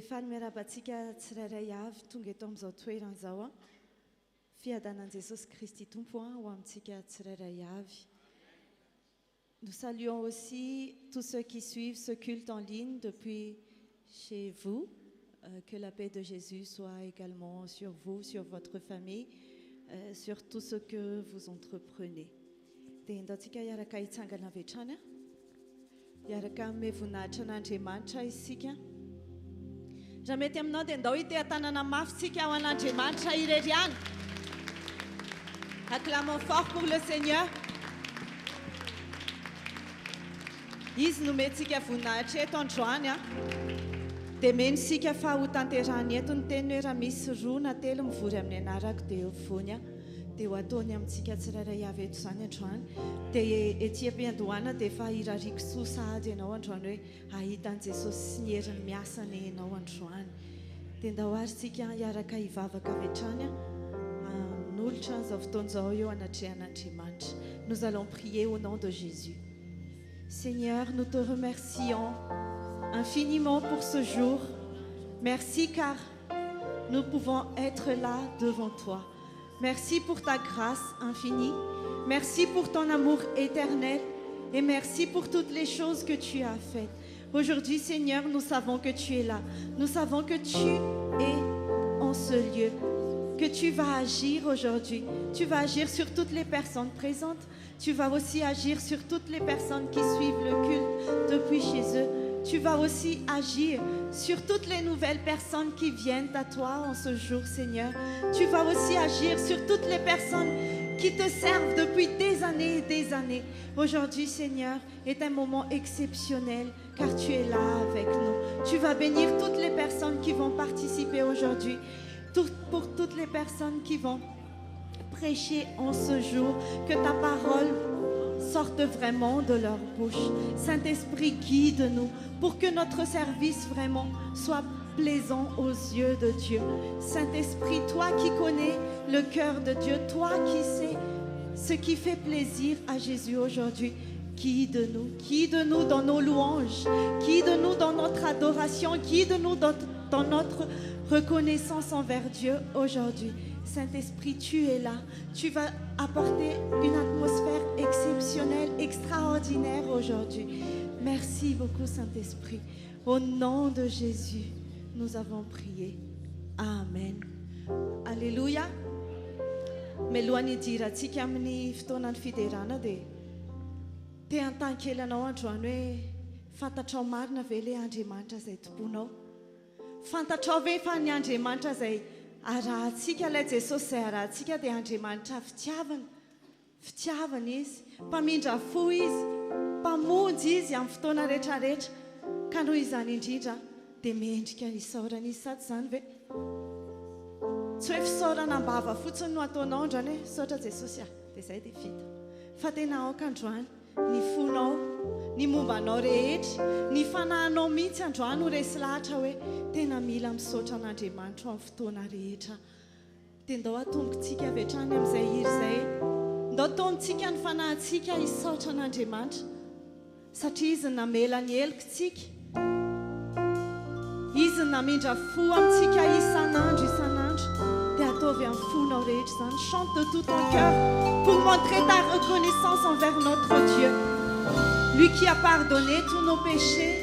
Stéphane miarabantsika tsirairay avy tonga eto amin'izao toerana izao a fiadanan'i Jesosy Kristy tompo ho amintsika tsirairay avy. Nous saluons aussi tous ceux qui suivent ce culte en ligne depuis chez vous. Que la paix de Jésus soit également sur vous, sur votre famille, sur tout ce que vous entreprenez. Dia ndaontsika iaraka hitsangana avy hatrany iaraka amin'ny voninahitra an'Andriamanitra isika. Raha mety aminao dia ndao ite-tanana mafy sika ao an'Andriamanitra ireriana. Acclamons fort pour le Seigneur. Izy nomentsika voninahitra eto androany a. Dia meno sika fa ho tanterahany eto ny teny hoe raha misy roa na telo mivory amin'ny anarako dia eo foany a. Dia ho ataony amintsika tsirairay avy eto izany androany. Dia ety am-piandohana dia efa irariako soa sahady ianao androany hoe ahitan'i Jesosy sy ny heriny miasany ianao androany. Dia ndao ary sika iaraka hivavaka avy hatrany n'olitra izao fotoana izao eo anatrehan'Andriamanitra. Nous allons prier au nom de Jésus. Seigneur, nous te remercions infiniment pour ce jour. Merci car nous pouvons être là devant toi. Merci pour ta grâce infinie. Merci pour ton amour éternel. Et merci pour toutes les choses que tu as faites. Aujourd'hui, Seigneur, nous savons que tu es là. Nous savons que tu es en ce lieu. Que tu vas agir aujourd'hui. Tu vas agir sur toutes les personnes présentes. Tu vas aussi agir sur toutes les personnes qui suivent le culte depuis chez eux. Tu vas aussi agir sur toutes les nouvelles personnes qui viennent à toi en ce jour, Seigneur. Tu vas aussi agir sur toutes les personnes qui te servent depuis des années et des années. Aujourd'hui, Seigneur, est un moment exceptionnel car tu es là avec nous. Tu vas bénir toutes les personnes qui vont participer aujourd'hui, pour toutes les personnes qui vont prêcher en ce jour, que ta parole sorte vraiment de leur bouche. Saint-Esprit, guide-nous pour que notre service vraiment soit plaisant aux yeux de Dieu. Saint-Esprit, toi qui connais le cœur de Dieu, toi qui sais ce qui fait plaisir à Jésus aujourd'hui, guide-nous dans nos louanges, guide-nous dans notre adoration, guide-nous dans notre reconnaissance envers Dieu aujourd'hui. Saint-Esprit, tu es là. Tu vas apporter une atmosphère exceptionnelle, extraordinaire aujourd'hui. Merci beaucoup, Saint-Esprit. Au nom de Jésus, nous avons prié. Amen. Alléluia. Melohan'ny idiratsika amin'ny fotoanan'ny fiderana dia te an-tankely anao androany hoe fantatrao marina ve ilay Andriamanitra izay tomponao? Fantatrao ve fa ny Andriamanitra izay arahantsika ilay Jesosy izay arahantsika dia Andriamanitra fitiavana izy, mpamindra fo izy, mpamonjy izy amin'ny fotoana rehetrarehetra. Ka noho izany indrindra dia mendrika isaorana izy sady izany ve? Tsy hoe fisaorana ambava fotsiny no ataonao androany hoe saotra Jesosy dia izay dia vita. Fa tena aoka androany ny fonao, ny mombanao rehetra, ny fanahinao mihitsy androany ho resy lahatra hoe tena mila misaotra an'Andriamanitra amin'ny fotoana rehetra. Dia ndao atombotsika avy hatrany amin'izay hira izay. Ndao tombontsika ny fanahintsika hisaotra an'Andriamanitra satria izy namela ny helokantsika. Izy namindra fo amintsika isan'andro dia ataovy amin'ny fonao rehetra izany. Chante de tout ton cœur pour montrer ta reconnaissance envers notre Dieu, lui qui a pardonné tous nos péchés.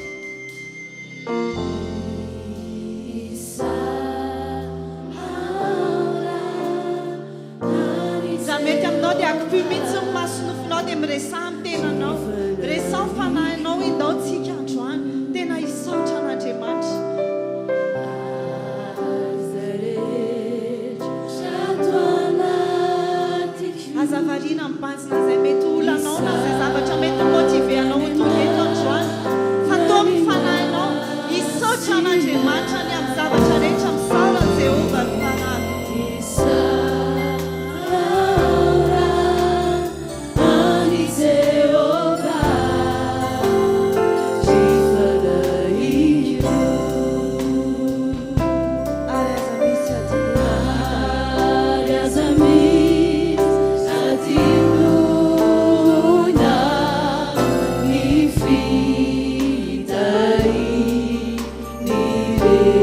Raha mety aminao dia akopy mihitsy ny masonofinao dia miresaha amin'ny tenanao, resaha ny fanahinao indaontsika androany tena hisaotra an'Andriamanitra. Azavariana mibanjina izay mety olanao na izay zavatra mety motiveanao ho tonga eto androany. Fatao ny fanahinao hisaotra an'Andriamanitra ny amin'ny zavatra rehetra misaorana Jehova ny fanahy. Ni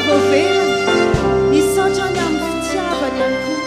voavelany nisaotrany amin'ny fitiavany ihany koa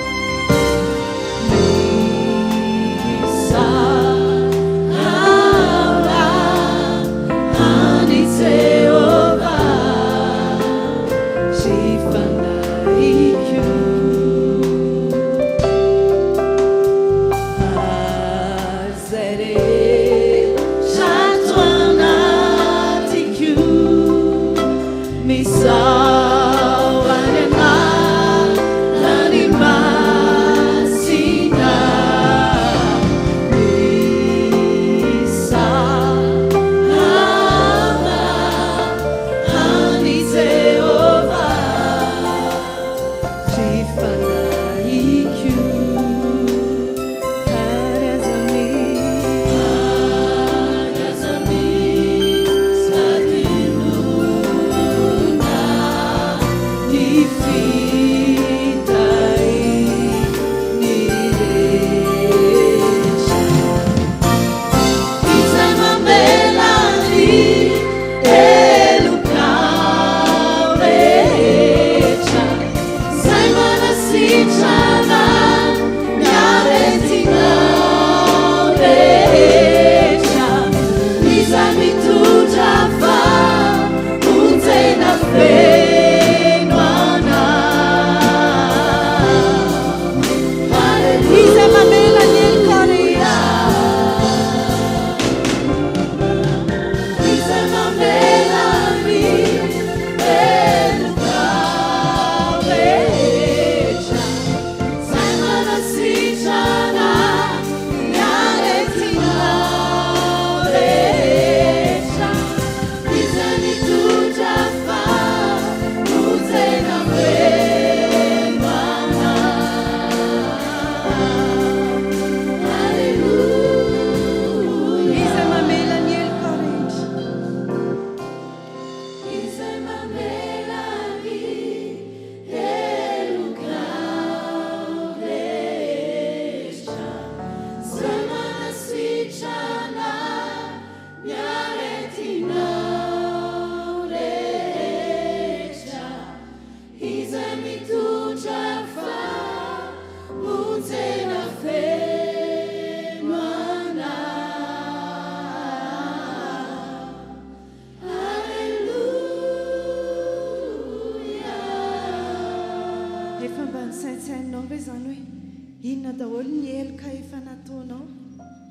inona daholo ny eloka efa nataonao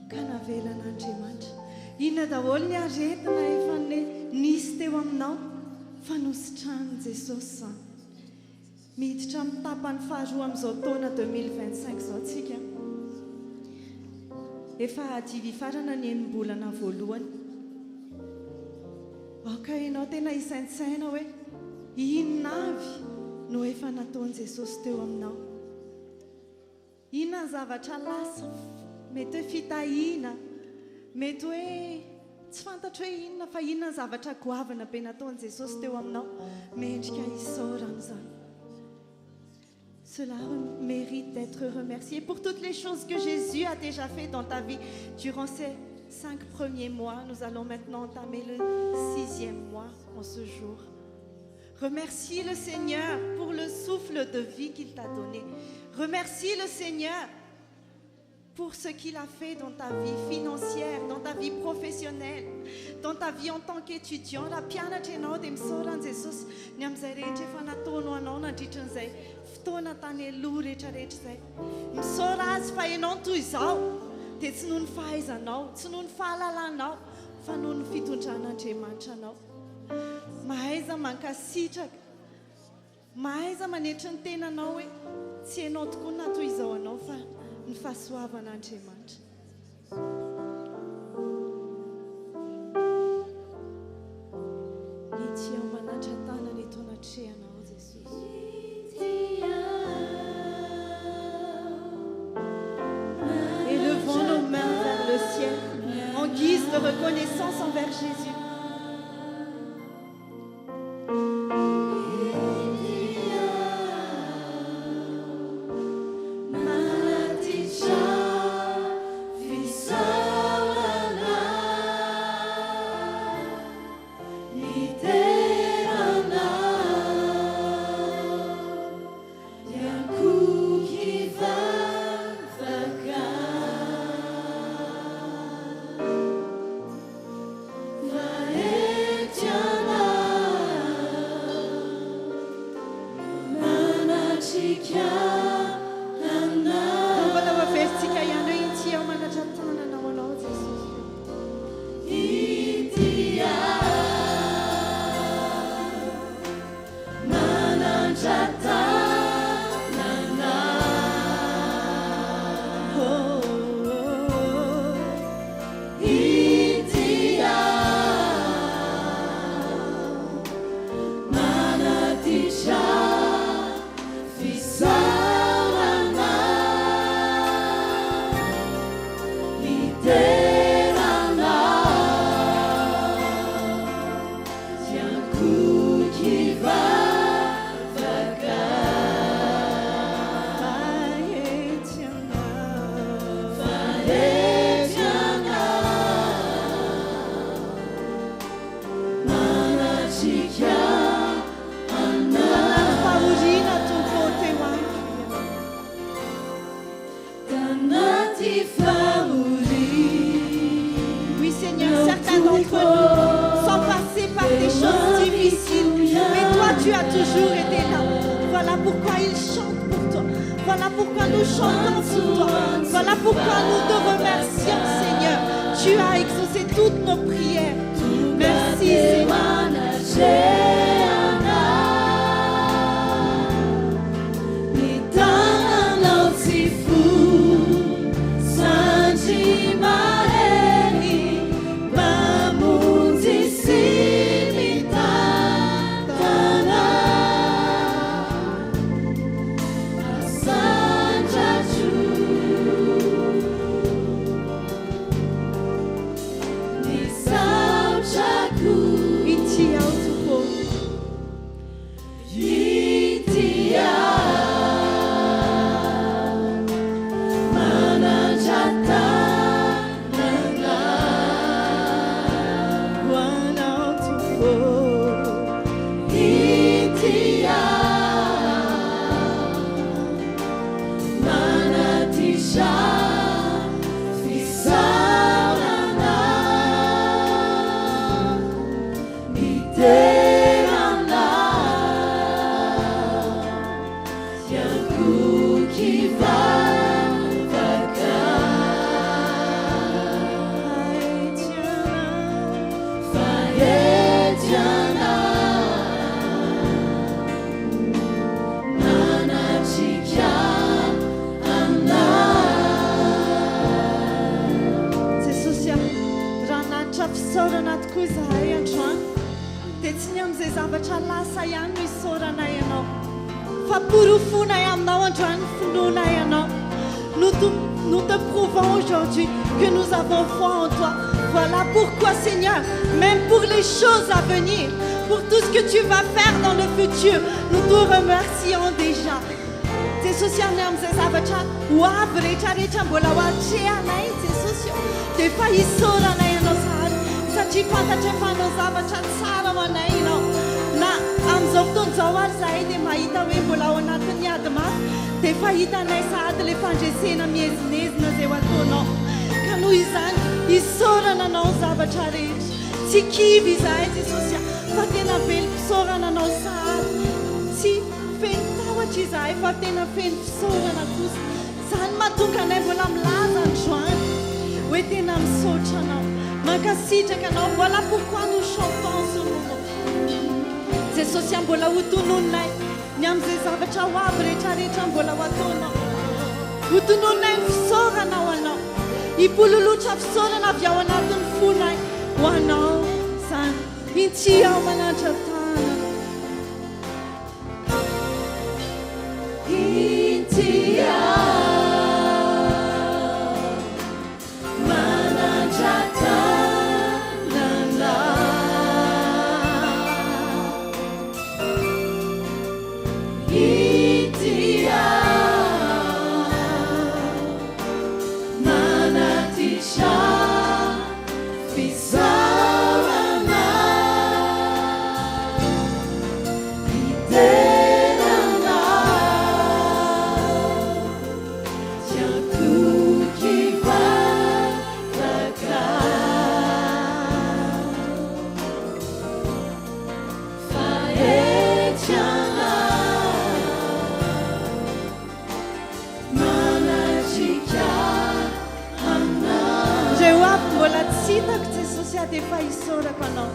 ka navelan'Andriamanitra inona daholo ny aretina efa nisy teo aminao fa nositrahan'i Jesosy miditra amin'ny tapany faharoa amin'izao taona 2025 izao tsika efa adivy farana ny enim-bolana voalohany ka ianao tena isaintsaina hoe inona avy no efa nataon'i Jesosy teo aminao inona ny zavatra lasa mety hoe fitahiana mety hoe tsy fantatra hoe inona fa inona ny zavatra goavana be nataon'i Jesosy teo aminao mendrika isaorana izany. Cela mérite d'être remercié pour toutes les choses que Jésus a déjà fait dans ta vie durant ces 5 premiers mois. Nous allons maintenant entamer le 6e mois en ce jour. Remercie le Seigneur pour le souffle de vie qu'il t'a donné. Remercie le Seigneur pour ce qu'il a fait dans ta vie financière, dans ta vie professionnelle, dans ta vie en tant qu'étudiant. La pianatra ianao dia misaoran'i Jesosy ny amin'izay rehetra efa nataonao anao nandritran'izay fotoana tany aloha rehetrarehetra izay. Misaora azy fa ianao toy izao dia tsy noho ny fahaizanao, tsy noho ny fahalalanao, fa noho ny fitondran'Andriamanitra anao. Mahaiza mankasitraka, mahaiza manetry ny tenanao hoe tsy ianao tokoa na toy izao anao fa ny fahasoavan'Andriamanitra. Ity ao manatra tanana eto anatrehanao Jesosy. Élevons nos mains vers le ciel en guise de reconnaissance envers Jésus. Terana Oui, Seigneur, certains d'entre nous sont passés par des choses difficiles, mais toi, tu as toujours été là. Voilà pourquoi ils chantent pour toi. Voilà pourquoi nous chantons pour toi. Voilà pourquoi nous te remercions, Seigneur. Tu as exaucé toutes nos prières. Merci, Seigneur. Nous te prouvons aujourd'hui que nous avons foi en toi. Voilà pourquoi, Seigneur, même pour les choses à venir, pour tout ce que tu vas faire dans le futur, nous te remercions déjà. Te social nam zavacha wa brecha recha bola wa chia nai te social te fai sora nai no sa ci fanta ce fanno zavacha tsara wa nai no na amzov ton zawar zaidi mahita hoe mbola ao anatin'ny adima dia efa hitanay sahady le fandresena mihezinezina zay ho ataonao ka noho izany hisaorana anao zavatra rehetra tsy kivy izahay jesosy fa tena velo fisaorana anao sahady tsy feno tahotra izahay fa tena feno fisaorana kosa izany mahatonga anay mbola milaza androany hoe tena misaotra anao mankasitraka anao voilà pourquoi nous chantons ce moment jesosy mbola ho tonononay ny amin'izay zavatra ho avy rehetrarehetra mbola ho ataonao ho tonononay ny fisaorana ho anao hipololotra fisaorana avy ao anatin'ny fonay ho anao izany intsy ao manatra tana intsy dia efa hisaorako anao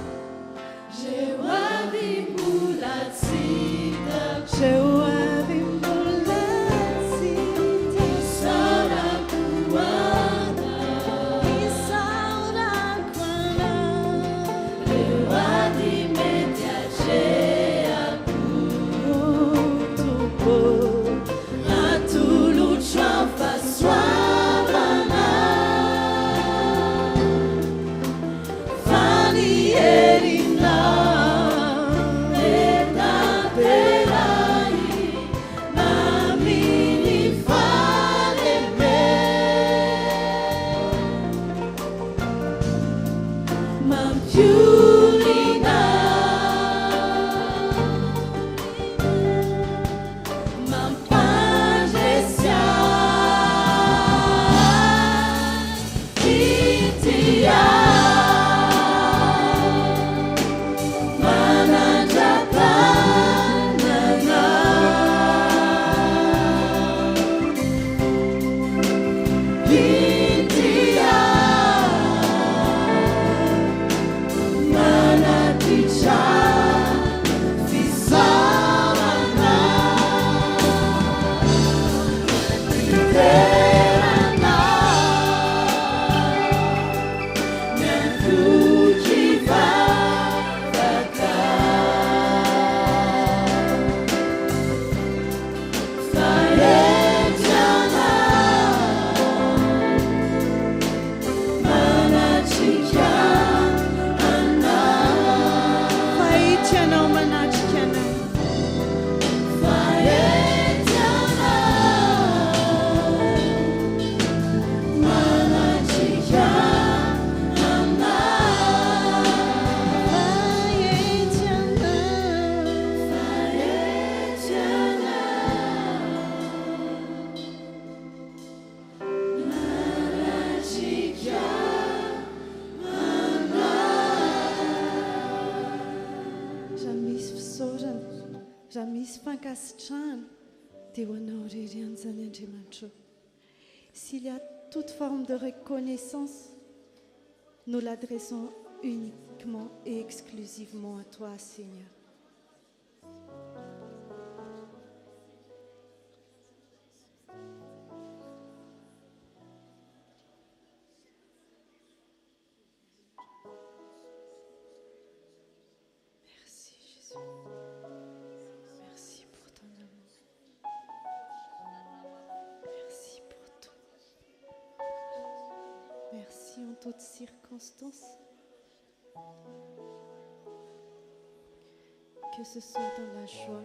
fankasitrahana dia ho anao irery ihany izany Andriamanitra. S'il y a toute forme de reconnaissance, nous l'adressons uniquement et exclusivement à toi, Seigneur. Merci Jésus. Merci pour ton amour. Merci pour tout. Merci en toutes circonstances. Que ce soit dans la joie,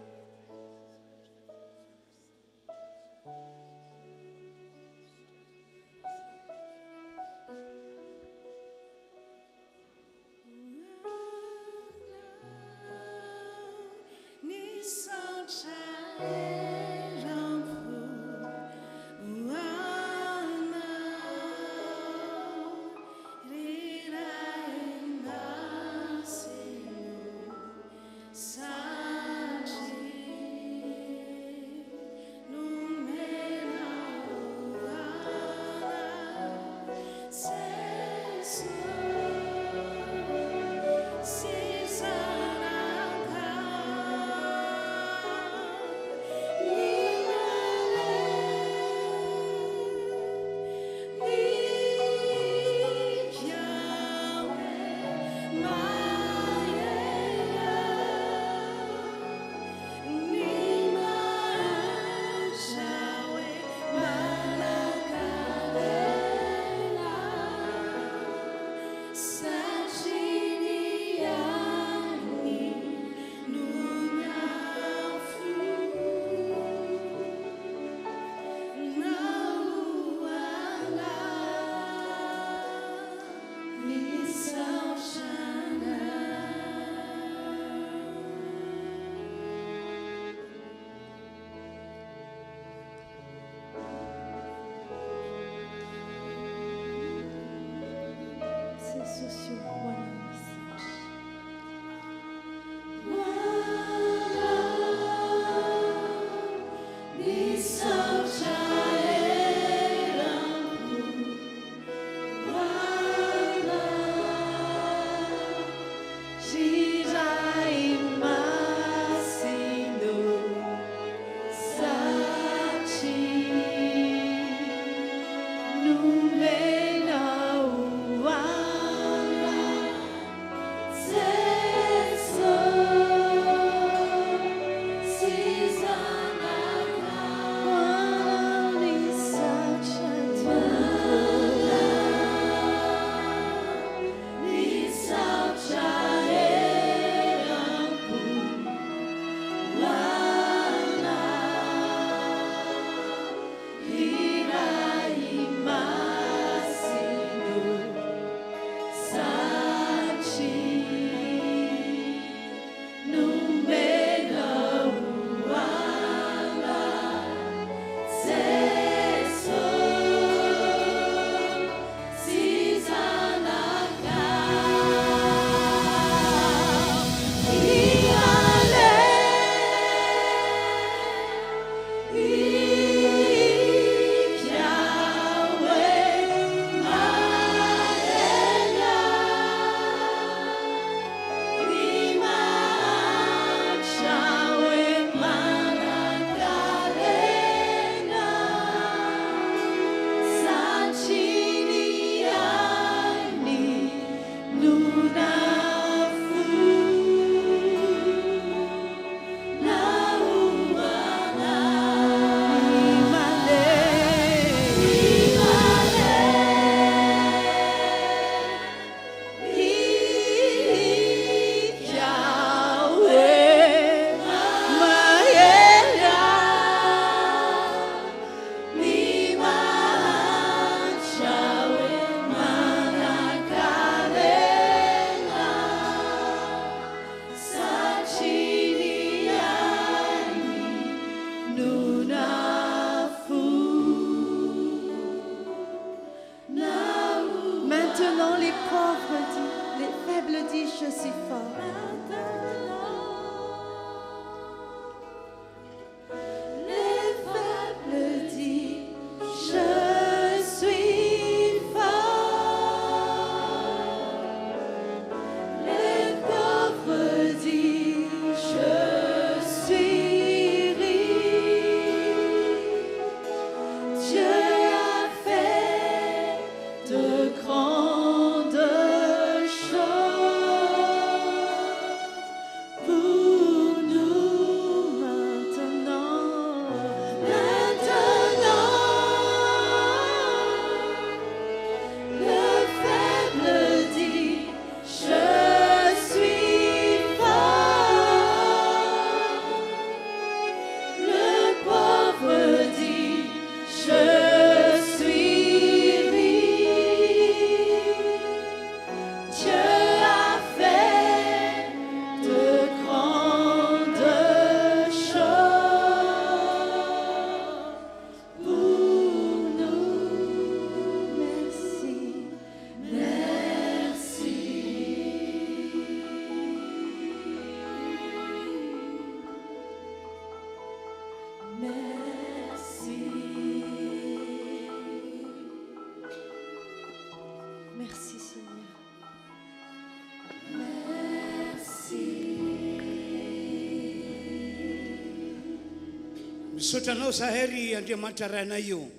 Misotranao zahery Andriamanitra rainay io.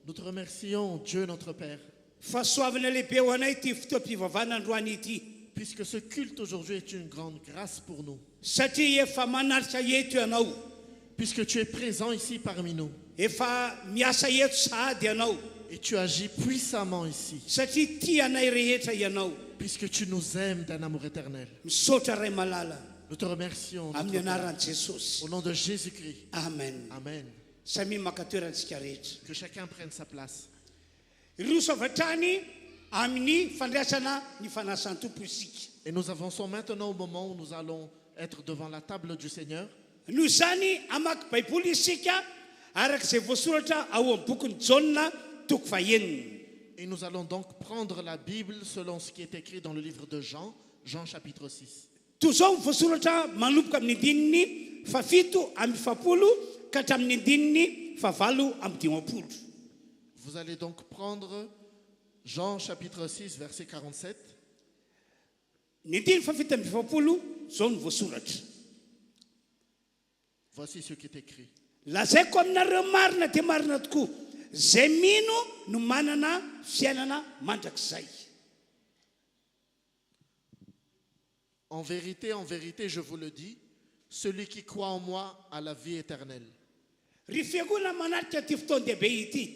Nous te remercions, Dieu notre Père, Fa soavana lehibe ho anay ty fotoam-pivavana androany ity. puisque ce culte aujourd'hui est une grande grâce pour nous, Satria efa manaritra eto ianao. puisque tu es présent ici parmi nous Efa miasa eto sahady ianao. et tu agis puissamment ici, Satria tia anay rehetra ianao. puisque tu nous aimes d'un amour éternel. Misaotra ray malala. Nous te remercions notre Amin'ny Père, anaran'i Jesosy. au nom de Jésus-Christ. Amen. Amen. Samy maka toerantsika rehetra. Que chacun prenne sa place. Roso avy hatrany amin'ny fandraisana ny fanasan-tompo isika. Et nous avançons maintenant au moment où nous allons être devant la table du Seigneur. Noho izany amaky baiboly isika arak'izay voasoratra ao amin'ny bokin'ny Jaona toko faheniny. Et nous allons donc prendre la Bible selon ce qui est écrit dans le livre de Jean, Jean chapitre 6. Toy izao voasoratra manomboka amin'ny andininy fafito amin'ny fapolo ka hatramin'ny andininy favalo amin'ny dimapolo. Vous allez donc prendre Jean chapitre 6, verset 47. Ny andininy fafito amin'ny fapolo zao ny voasoratra. Voici ce qui est écrit. Lazaiko aminareo marina dia marina tokoa. Zay mino no manana fiainana mandrakizay. En vérité, je vous le dis, celui qui croit en moi a la vie éternelle. Ry fiangonana manatrika ty fotoan-dehibe ity.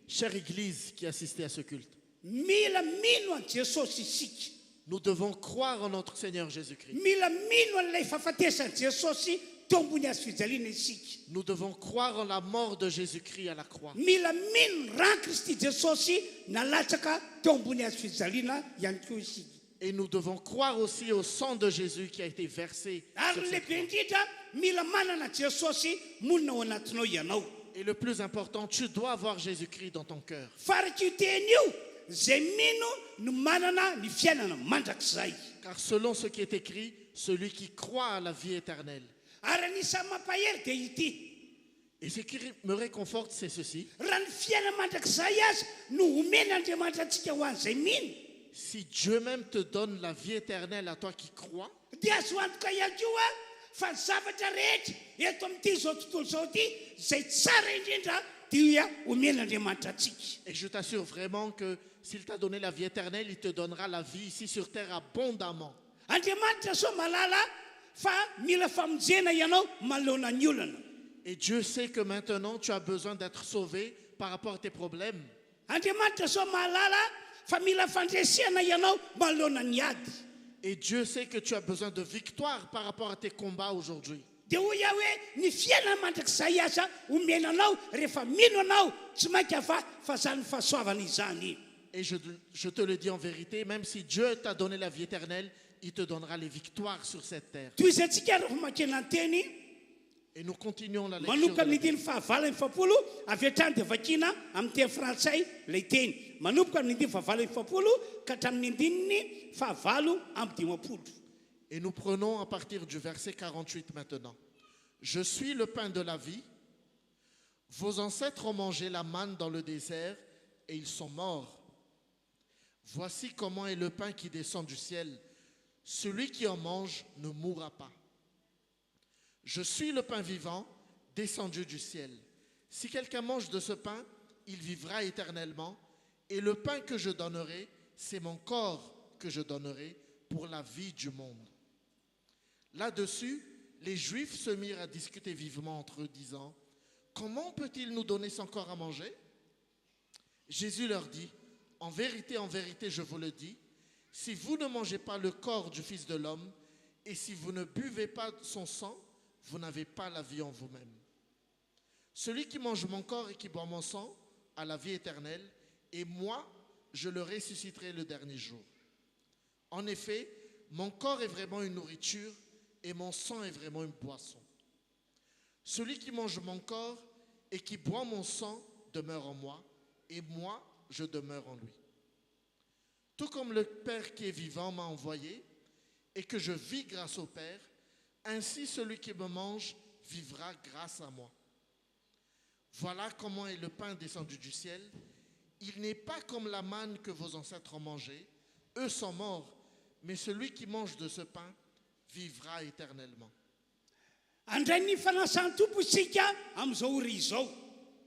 Chère Église qui assistait à ce culte, Mila mino an Jesosy isika. nous devons croire en notre Seigneur Jésus-Christ. Mila mino an'ilay fahafatesan'i Jesosy teo ambony hazo fijaliana isika. Nous devons croire en la mort de Jésus-Christ à la croix. Mila mino ran Kristy Jesosy nalatsaka teo ambony hazo fijaliana ihany koa isika. Et nous devons croire aussi au sang de Jésus qui a été versé Ary sur cette lehibe croix. indrindra mila manana Jesosy monina ao anatinao ianao. Et le plus important, tu dois avoir Jésus-Christ dans ton cœur. Faraky io teny io zay mino no manana ny fiainana mandrakizay. Car selon ce qui est écrit, celui qui croit à la vie éternelle. Ary anisany mampahery dia ity. Et ce qui me réconforte, c'est ceci. Raha ny fiainana mandrakizay azy no omeny Andriamanitra antsika ho an'izay mino. Si Dieu même te donne la vie éternelle à toi qui crois, Dia azo antoka ihany koa fa ny zavatra rehetra eto amin'ity zao tontolo zao ity zay tsara indrindra dia omeny Andriamanitra antsika. et je t'assure vraiment que s'il t'a donné la vie éternelle, il te donnera la vie ici sur terre abondamment. Andriamanitra so malala fa mila famonjena ianao manoloana ny olana. Et Dieu sait que maintenant tu as besoin d'être sauvé par rapport à tes problèmes. Andriamanitra so malala fa mila fandresena ianao manoloana ny ady. Et Dieu sait que tu as besoin de victoire par rapport à tes combats aujourd'hui. Dia hoy aho hoe ny fiainana mandrakizay aza omenanao rehefa mino anao tsy mainky ava fa zany fahasoavana izany. Et je te le dis en vérité, même si Dieu t'a donné la vie éternelle, il te donnera les victoires sur cette terre. Toy izay tsika rehefa makena ny teny Et nous continuons la lecture. manomboka amin'ny dimy fahavalany fapolo avy hatrany dia vakina amin'ny teny frantsay lay teny manomboka amin'ny dimy fahavalany fapolo ka hatramin'ny andininy fahavalo amin'ny dimapolo. Et nous prenons à partir du verset 48 maintenant. Je suis le pain de la vie. Vos ancêtres ont mangé la manne dans le désert et ils sont morts. Voici comment est le pain qui descend du ciel. Celui qui en mange ne mourra pas. Je suis le pain vivant descendu du ciel. Si quelqu'un mange de ce pain, il vivra éternellement. Et le pain que je donnerai, c'est mon corps que je donnerai pour la vie du monde. Là-dessus, les Juifs se mirent à discuter vivement entre eux, disant, « Comment peut-il nous donner son corps à manger ?» Jésus leur dit, « en vérité, je vous le dis, si vous ne mangez pas le corps du Fils de l'homme, et si vous ne buvez pas son sang, vous n'avez pas la vie en vous-même. Celui qui mange mon corps et qui boit mon sang a la vie éternelle, et moi, je le ressusciterai le dernier jour. En effet, mon corps est vraiment une nourriture, et mon sang est vraiment une boisson. Celui qui mange mon corps et qui boit mon sang demeure en moi, et moi, je demeure en lui. Tout comme le Père qui est vivant m'a envoyé, et que je vis grâce au Père, ainsi celui qui me mange vivra grâce à moi. Voilà comment est le pain descendu du ciel. Il n'est pas comme la manne que vos ancêtres ont mangée. Eux sont morts, mais celui qui mange de ce pain vivra éternellement. andray ny fanasan'ny tompo isika amin'izao ry izao.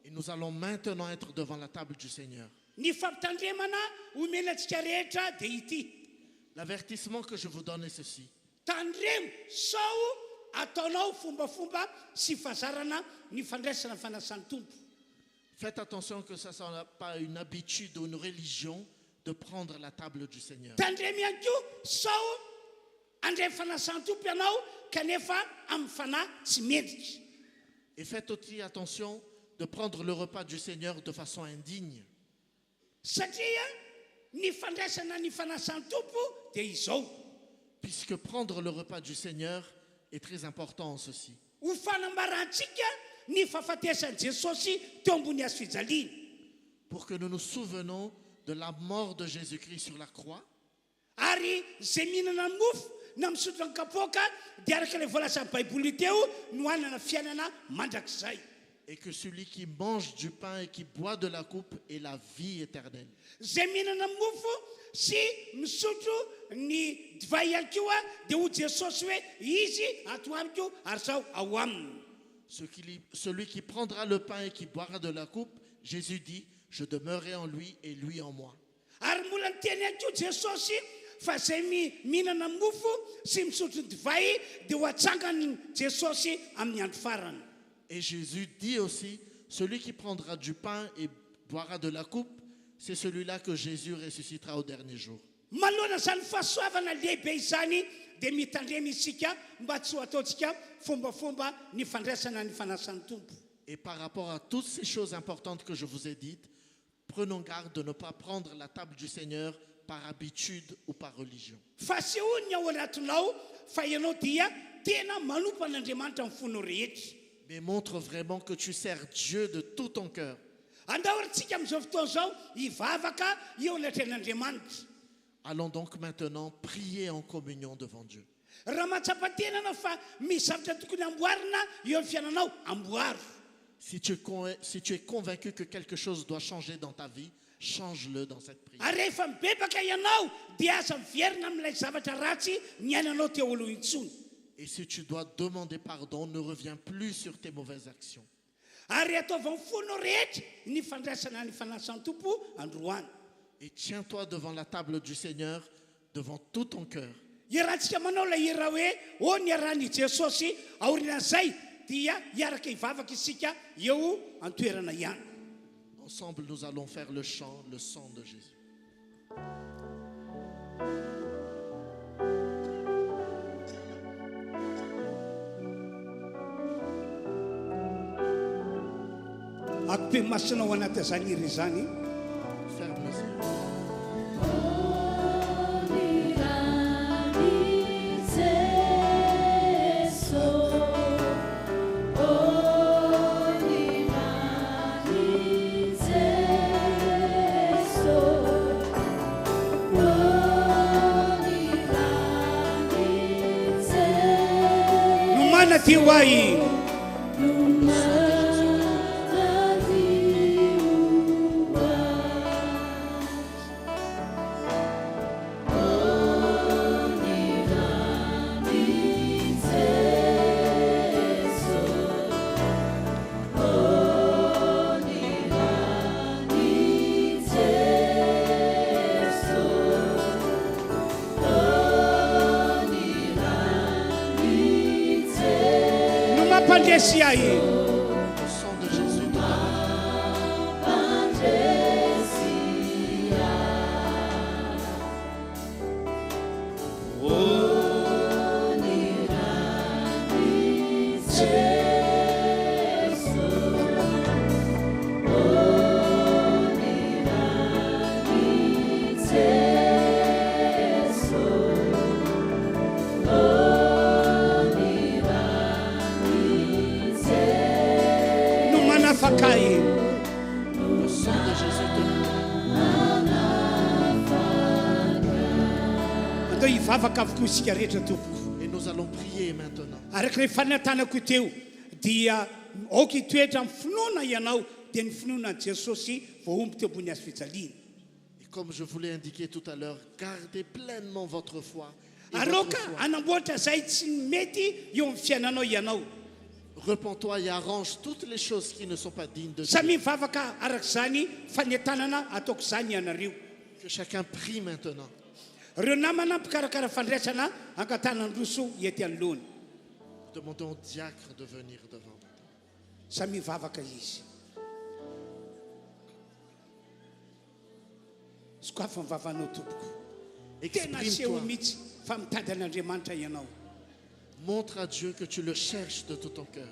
Et nous allons maintenant être devant la table du Seigneur. Ny fampitandremana omenantsika rehetra dia ity. L'avertissement que je vous donne est ceci. Tandremo sao ataonao fombafomba sy fazarana ny fandraisana fanasan'ny tompo. Faites attention que ça ne soit pas une habitude ou une religion de prendre la table du Seigneur. Tandremo ihany koa sao andray fanasan'ny tompo ianao kanefa amin'ny fanahy tsy mendrika. Et faites aussi attention de prendre le repas du Seigneur de façon indigne. Satria ny fandraisana ny fanasan'ny tompo dia izao. Puisque prendre le repas du Seigneur est très important en ceci. Ho fanambarantsika ny fahafatesan'i Jesosy teo ambony hazo fijaliana. Pour que nous nous souvenons de la mort de Jésus-Christ sur la croix. Ary zay mihinana mofo na misotro ny kapoaka dia araka ilay voalasan'ny baiboly teo no hanana fiainana mandrakizay. Et que celui qui mange du pain et qui boit de la coupe est la vie éternelle. Zay mihinana mofo sy misotro ny divay ihany koa dia ho Jesosy hoe izy ato amiko ary zao ao aminy. Celui qui prendra le pain et qui boira de la coupe, Jésus dit, je demeurerai en lui et lui en moi. Ary mbola niteny ihany koa Jesosy fa zay mihinana mofo sy misotro ny divay dia ho atsangany Jesosy amin'ny andro farany. Et Jésus dit aussi, celui qui prendra du pain et boira de la coupe, c'est celui-là que Jésus ressuscitera au dernier jour. Manoloana zany fahasoavana lehibe izany dia mitandrema isika mba tsy ho ataontsika fombafomba ny fandraisana ny fanasan'ny tompo. Et par rapport à toutes ces choses importantes que je vous ai dites, prenons garde de ne pas prendre la table du Seigneur par habitude ou par religion. Fa sy hoy ny ao anatinao fa ianao dia tena manompo an'Andriamanitra amin'ny fonao rehetra. Mais montre vraiment que tu sers Dieu de tout ton cœur. Andahorantsika amin'izao fotoana izao hivavaka eo anatren'Andriamanitra. Allons donc maintenant prier en communion devant Dieu. Raha matsapa-tena anao fa misy zavatra tokony amboarina eo amin'ny fiainanao amboaro. Si tu es convaincu que quelque chose doit changer dans ta vie, change-le dans cette prière. Ary rehefa mibebaka ianao dia aza miverina amin'ilay zavatra ratsy niainanao teo aloha intsony. Et si tu dois demander pardon, ne reviens plus sur tes mauvaises actions. Ary ataova amin'ny fonao rehetra ny fandraisana ny fanasan'ny tompo androany. Et tiens-toi devant la table du Seigneur, devant tout ton cœur. Iarahantsika manao ilay hira hoe o ny arahan'i Jesosy aorian'izay dia hiaraka hivavaka isika eo an-toerana ihany. Ensemble, nous allons faire le chant, le sang de Jésus. Akope masinao anaty izany hira izany. Ferme les yeux. Numana tiwai. Pandesi aí. Le sang de Jésus te Fakai. Le sang de Jésus te Andao hivavaka avokoa isika rehetra tompoko. Et nous allons prier maintenant. Araka ny fanatanako teo dia oky toetra amin'ny finoana ianao dia ny finoana Jesosy voaomby teo ambony hazo fijaliana. Et comme je vous l'ai indiqué tout à l'heure, gardez pleinement votre foi. Aroka anamboatra zay tsy mety eo amin'ny fiainanao ianao. Repens-toi et arrange toutes les choses qui ne sont pas dignes de Dieu. Samy mivavaka arak'izany fanetanana ataoko zany ianareo. Que chacun prie maintenant. Reo namana mpikarakara fandraisana ankatanandroso ety anoloany. Demandons au diacre de venir devant. Samy mivavaka izy. Sokafa mivavanao tompoko. Tena seho Exprime-toi. mihitsy fa mitady an'Andriamanitra ianao. Montre à Dieu que tu le cherches de tout ton cœur.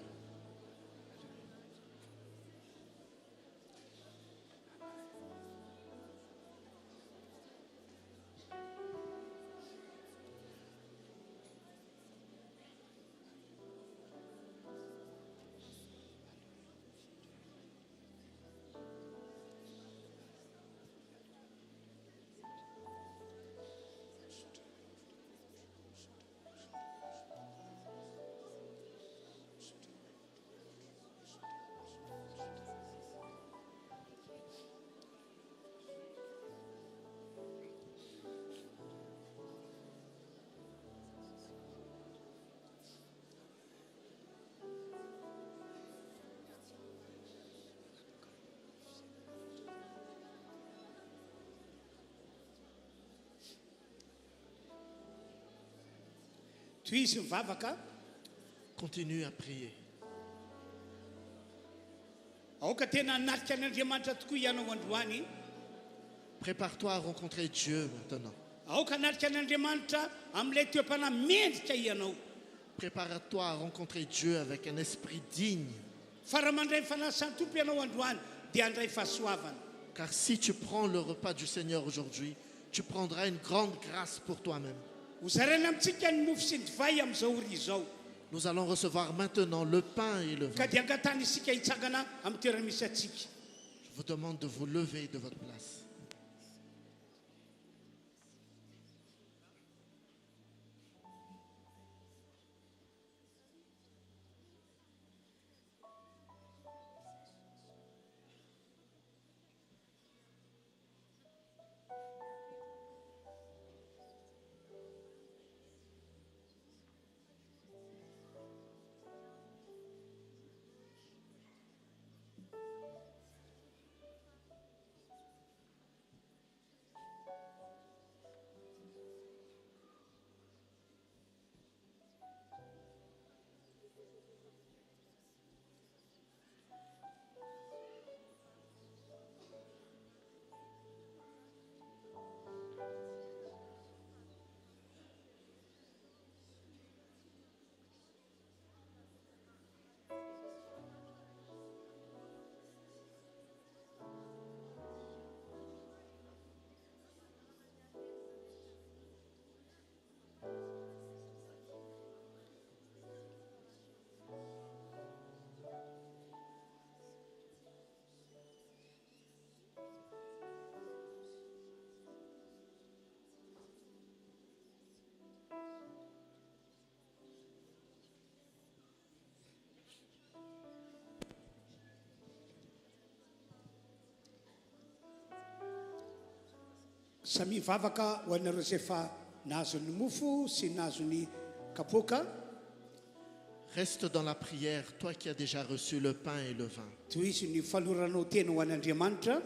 Toy izy mivavaka, Continue à prier. aoka tena hanatrika an'Andriamanitra tokoa ianao androany. Prépare-toi à rencontrer Dieu maintenant. Aoka hanatrika an'Andriamanitra amin'ilay toepana mendrika ianao. Prépare-toi à rencontrer Dieu avec un esprit digne. Fa raha mandray fanasany tompo ianao androany dia handray fahasoavana. Car si tu prends le repas du Seigneur aujourd'hui, tu prendras une grande grâce pour toi-même. Ho zaraina amintsika ny mofo sy ny divay amin'izao ori izao. Nous allons recevoir maintenant le pain et le vin. Ka dia angatany isika hitsangana amin'ny toerana misy atsika. Je vous demande de vous lever de votre place. Samy mivavaka ho anareo izay efa nahazo ny mofo sy nahazo ny kapoaka. Reste dans la prière, toi qui as déjà reçu le pain et le vin. Toy izy ny faloranao tena ho an'Andriamanitra.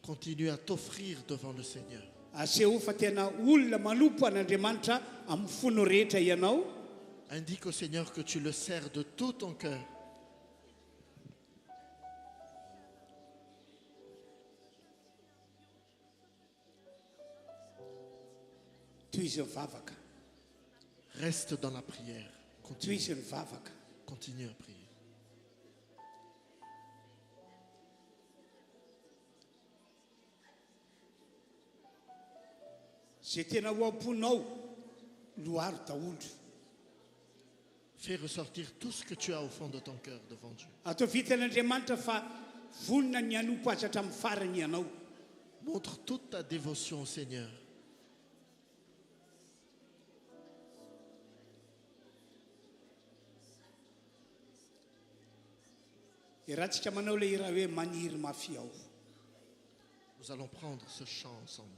Continue à t'offrir devant le Seigneur. Aseho fa tena olona manompo an'Andriamanitra amin'ny fono rehetra ianao. Indique au Seigneur que tu le sers de tout ton cœur. Toy izy mivavaka. Reste dans la prière. Toy Continue, izy mivavaka. continue à prier. Zay tena ho amponao loaro daholo. Fais ressortir tout ce que tu as au fond de ton cœur devant Dieu. Atao vitan'Andriamanitra fa vonona ny hanompo azy hatramin'ny farany ianao. Montre toute ta dévotion au Seigneur. Irahantsika manao ilay raha hoe maniry mafy ao. Nous allons prendre ce chant ensemble.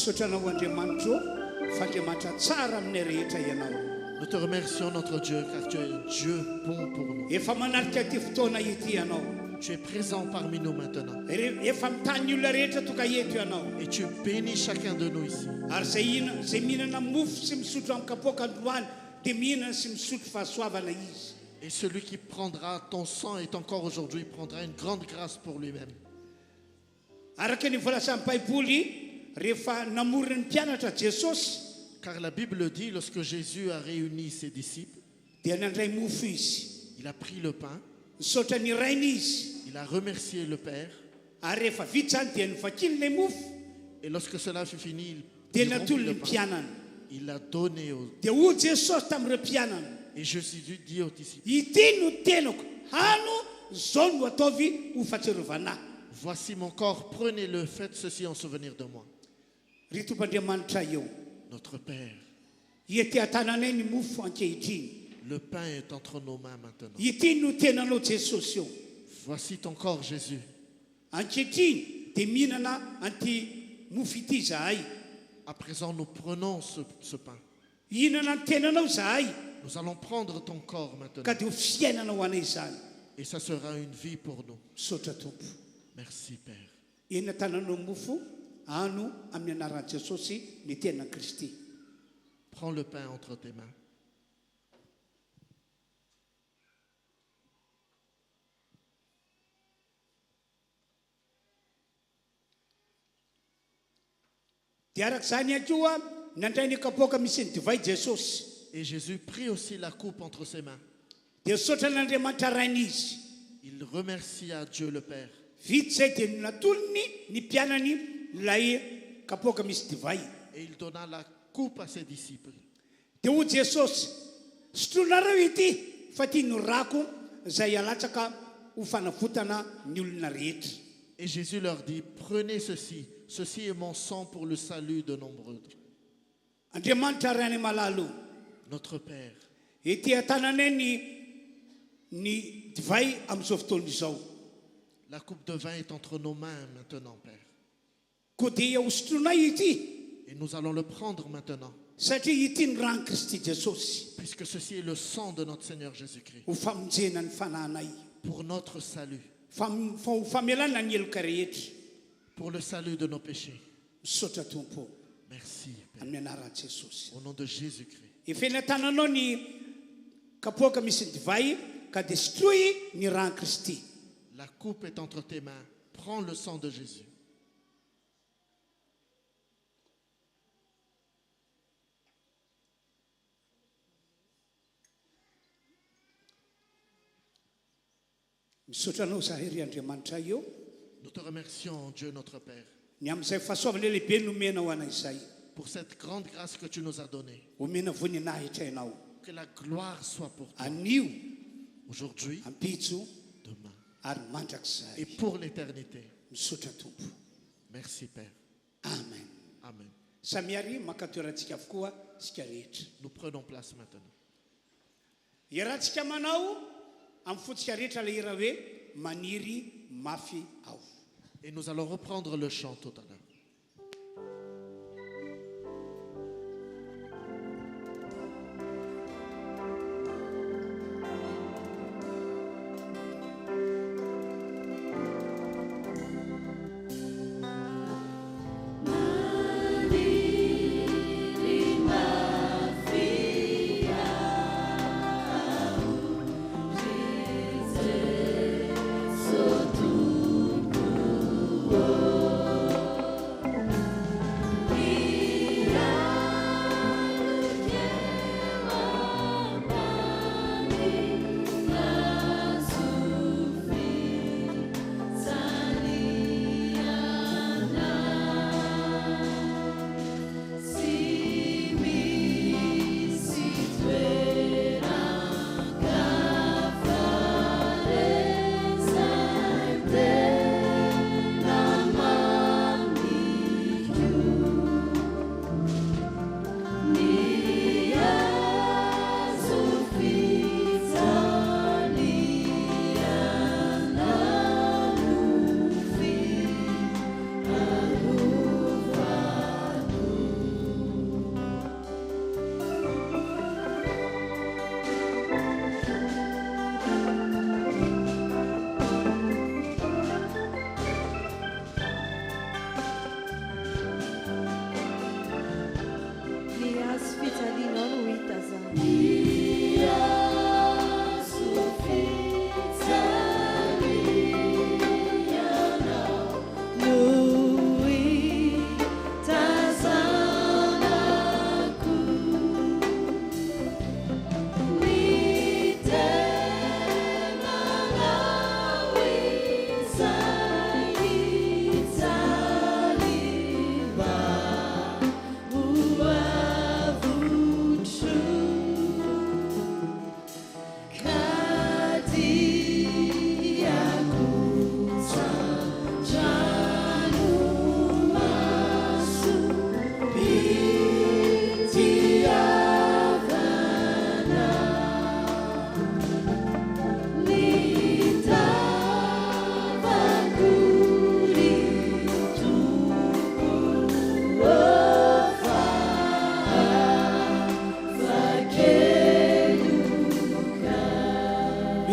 Sotranao Andriamanitro fa Andriamanitra tsara aminay rehetra ianao. Nous te remercions, notre Dieu, car tu es un Dieu bon pour nous. Efa manarika ty fotoana ity ianao. Tu es présent parmi nous maintenant. Efa mitany ny olona rehetra toka eto ianao. Et tu bénis chacun de nous ici. Ary zay mihinana mofo sy misotro amin'ny kapoaka androany dia mihinana sy misotro fahasoavana izy. Et celui qui prendra ton sang est encore aujourd'hui prendra une grande grâce pour lui-même. Araka ny volasan'ny Baiboly rehefa namorona ny mpianatra Jesosy Car la Bible dit, lorsque Jésus a réuni ses disciples, dia nandray mofo izy. il a pris le pain, Nisaotra ny rainy izy. il a remercié le Père, Ary rehefa vita zany dia nivakiny ilay mofo et lorsque cela fut fini, dia il natolo rompit ny le pain. mpianana. Il l'a donné aux... Dia hoy Jesosy tamin'ireo mpianana, Et Jésus dit aux disciples, ity no tenako, hano zao no ataovy ho fahatsiarovana. voici mon corps, prenez-le, faites ceci en souvenir de moi. Ry Tompoandriamanitra eo, Notre Père, ity atananay ny mofo ankehitriny. le pain est entre nos mains maintenant. Ity no tenanao Jesosy eo. Voici ton corps, Jésus. Ankehitriny dia mihinana anty mofo ity zahay. À présent, nous prenons ce pain. Hihinana ny tenanao zahay, Nous allons prendre ton corps ka maintenant. dia ho fiainana ho anay izany. Et ça sera une vie pour nous. Misaotra Tompo. Merci, Père. Eny tananao mofo ano amin'ny anaran'i Jesosy ny tenan'i Kristy. Prends le pain entre tes mains. Dia arak'izany akoa nandray ny kapoaka misy ny divay Jesosy. Et Jésus prit aussi la coupe entre ses mains. Dia misaotra n'Andriamanitra rainy izy. Il remercia Dieu le Père. Vita zay dia natolony ny mpianany ilay kapoaka misy divay. Et il donna la coupe à ses disciples. Dia hoy Jesosy, sotroinareo ity fa ty no rako izay alatsaka ho fanavotana ny olona rehetra. Et Jésus leur dit, prenez ceci. Ceci est mon sang pour le salut de nombreux. Andriamanitra ray any malalo, Notre Père, ity atananay ny divay amin'izao fotoana izao. la coupe de vin est entre nos mains maintenant, Père. Koa dia ho sotronay ity, Et nous allons le prendre maintenant. satria ity ny ran'i Kristy Jesosy Puisque ceci est le sang de notre Seigneur Jésus-Christ. ho famonjena ny fanahinay, Pour notre salut. ho famelana ny eloka rehetra. Pour le salut de nos péchés. Misaotra Tompo Merci, Père. amin'ny anaran'i Jesosy. Au nom de Jésus-Christ. Efa eny tananao ny kapoaka misy ny divay ka dia sotroy ny ran'i Kristy. La coupe est entre tes mains. Prends le sang de Jésus. Misaotranao zahay ry Andriamanitra eo, Nous te remercions, Dieu notre Père, ny amin'izay fahasoavana lehibe nomena ho anay izay. pour cette grande grâce que tu nous as donnée. Omena voninahitra ianao. Que la gloire soit pour toi. Anio, Aujourd'hui, ampitso, demain ary mandrakizay. et pour l'éternité. Misaotra Tompo. Merci, Père. Amen. Amen. Samiary mankatoerantsika avokoa sika rehetra. Nous prenons place maintenant. Iarahantsika manao amin'ny fotsika rehetra ilay hira hoe maniry mafy ao. Et nous allons reprendre le chant tout à l'heure.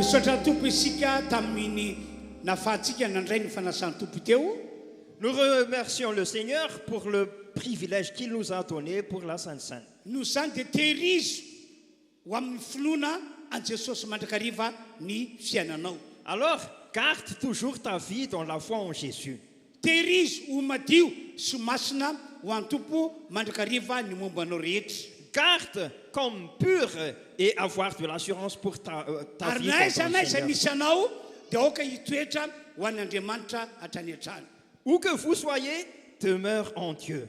misaotra tompo isika tamin'ny nafahantsika nandray ny fanasan'ny tompo teo. Nous remercions le Seigneur pour le privilège qu'il nous a donné pour la Sainte Seine. No zany dia tehirizo ho amin'ny finoana an Jesosy mandrakariva ny fiainanao. Alors, garde toujours ta vie dans la foi en Jésus. Tehirizo ho madio sy masina ho an'ny tompo mandrakariva ny mombanao rehetra. Garde comme pur et avoir de l'assurance pour ta Ary vie. naiza dans ton naiza Seigneur. misy anao dia aoka hitoetra ho an'Andriamanitra hatrany hatrany. Où que vous soyez, demeure en Dieu.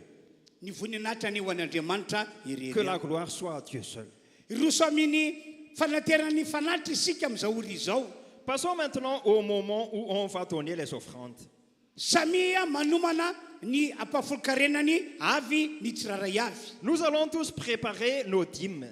Ny voninahitra ny ho an'Andriamanitra Que la irery. gloire soit à Dieu seul. Roso amin'ny fanateran'ny fanatitra isika amin'izao ora izao. Passons maintenant au moment où on va donner les offrandes. Samia manomana ny ampafolokarenany avy ny tsiraray avy. Nous allons tous préparer nos dîmes.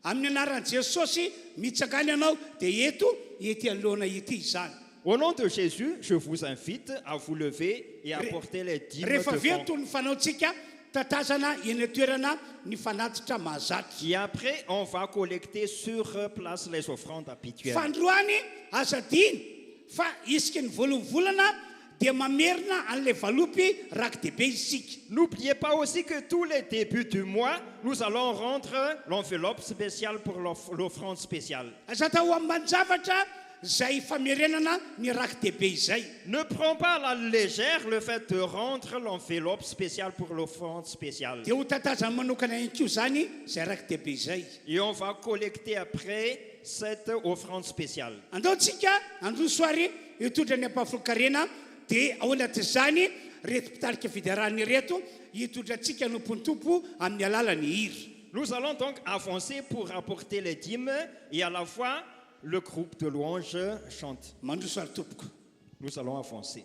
Amin'ny anaran'i Jesosy mitsangany ianao dia eto ety anoloana ety izany. Au nom de Jésus, je vous invite à vous lever et à porter les dîmes Rehefa devant. veto ny fanaontsika tatazana eny toerana ny fanatitra mahazatra. Et après, on va collecter sur place les offrandes habituelles. Fandroany azadiny fa isika ny voalohany volana dia mamerina an'ilay valopy rakidehibe isika. N'oubliez pas aussi que tous les débuts du mois, nous allons rendre l'enveloppe spéciale pour l'offrande spéciale. Aza tao amin'ny manjavatra zay famerenana ny rakidehibe izay. Ne prends pas à la légère le fait de rendre l'enveloppe spéciale pour l'offrande spéciale. Dia ho tatazany manokana ihany koa zany zay rakidehibe izay. Et on va collecter après cette offrande spéciale. Andaontsika androso ary hitondra ny ampafolokarena dia ao anatin'izany reto mpitarika fidarany reto hitondrantsika nompon'ny tompo amin'ny alalany hira. Nous allons donc avancer pour apporter les dîmes et à la fois le groupe de louanges chante. Mandroso ary tompoko. Nous allons avancer.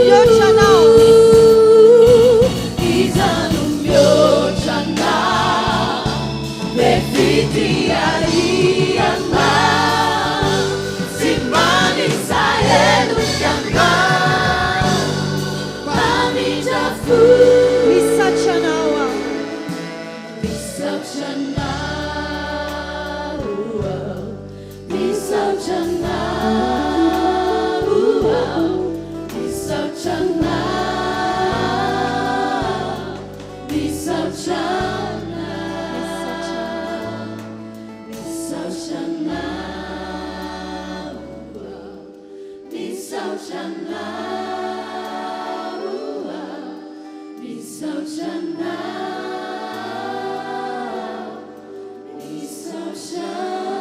mihoatra anao iza no mihoatra anao be fitihariana sy manisahelotra anao mamindra fo misaotra anao a misaotra anao misaotra anao misaotra anao misaotra anao misaotra anao misaotra anao misaotra anao misaotra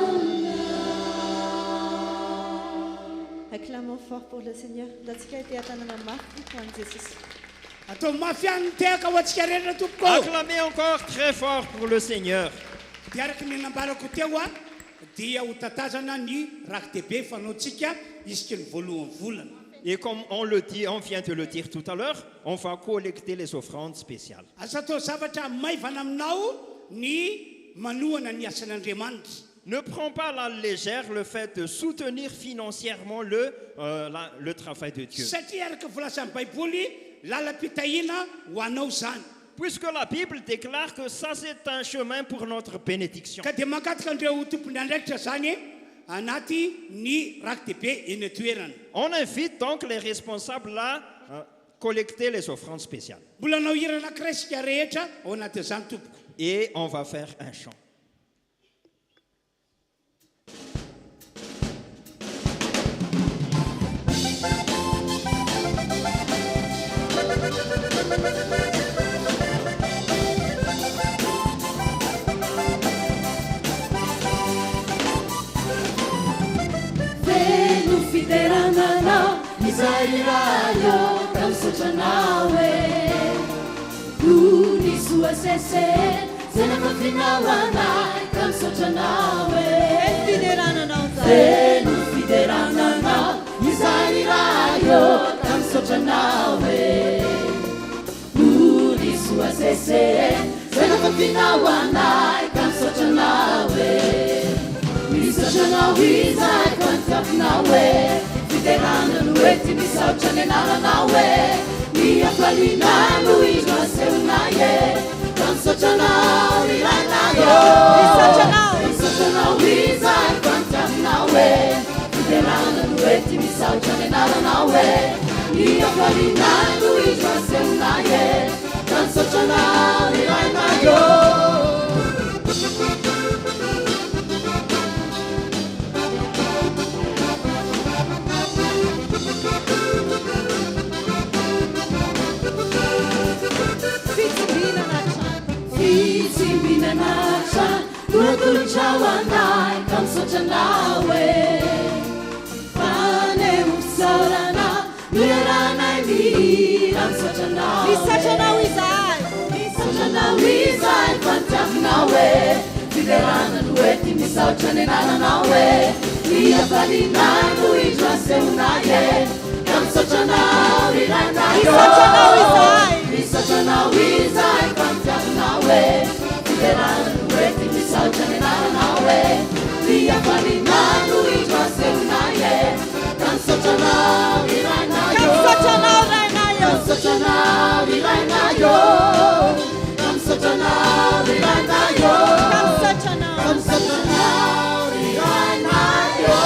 anao. Acclamons fort pour le Seigneur. Latsika ity atanana mafy ho an'i Jesosy. atao mafy any tehaka ho antsika rehetra tompoko Acclamez encore très fort pour le Seigneur. dia araky ny nambarako teo a dia ho tatazana ny rakidehibe fanaontsika isika ny voalohany volana. Et comme on le dit, on vient de le dire tout à l'heure, on va collecter les offrandes spéciales. asa atao zavatra maivana aminao ny manohana ny asan'Andriamanitra. Ne prends pas à la légère le fait de soutenir financièrement le travail de Dieu. satria araka volasan'ny baiboly lalam-pitahina ho anao zany. Puisque la Bible déclare que ça c'est un chemin pour notre bénédiction. ka dia mangataka andreo tompony andraikitra zany anaty ny rakidehibe eny atoerana. On invite donc les responsables à collecter les offrandes spéciales. mbola anao hira anankiray sika rehetra ao anatin'izany tompoko. Et on va faire un chant. Venu fideranana Isairayo kamsotra nawe Duni sua sese Zena mafinawana kamsotra nawe Fiderana anao zay. Venu fideranana Isairayo kamsotra nawe Duni sua sese Zena mafinawana kamsotra nawe Misaotra anao izay fantiavina hoe fiderana no ety misaotra ny anarana hoe miafaliana no izy asehona e ka misaotra anao ilaina yo Misaotra anao. misaotra anao izay fantiavina hoe fiderana no ety misaotra ny anarana hoe miafaliana no izy asehona e ka misaotra anao ilaina yo Fitsibina na trano. Fitibinanacha, tuakulchawanai, kamsocha nawe. Pane usarana, nuyarana mi, kamsocha nawe. Misaotra anao izay. Misaotra anao izay, fantafy nawe. Fiderana nueti, misaotra nenana nawe. Miafalina no izy asehona e, kamsotra nao ilaina yo. Misaotra anao izay. Misaotra anao izay, fantafy nawe. Fiderana nueti, misaotra nenana nawe. Miafalina no izy asehona e, kamsotra nao ilaina yo. Kamsotra anao raina yo. Kamsotra nao ilaina yo. Kamsotra nao ilaina yo. Kamsotra anao. Kamsotra nao ilaina yo.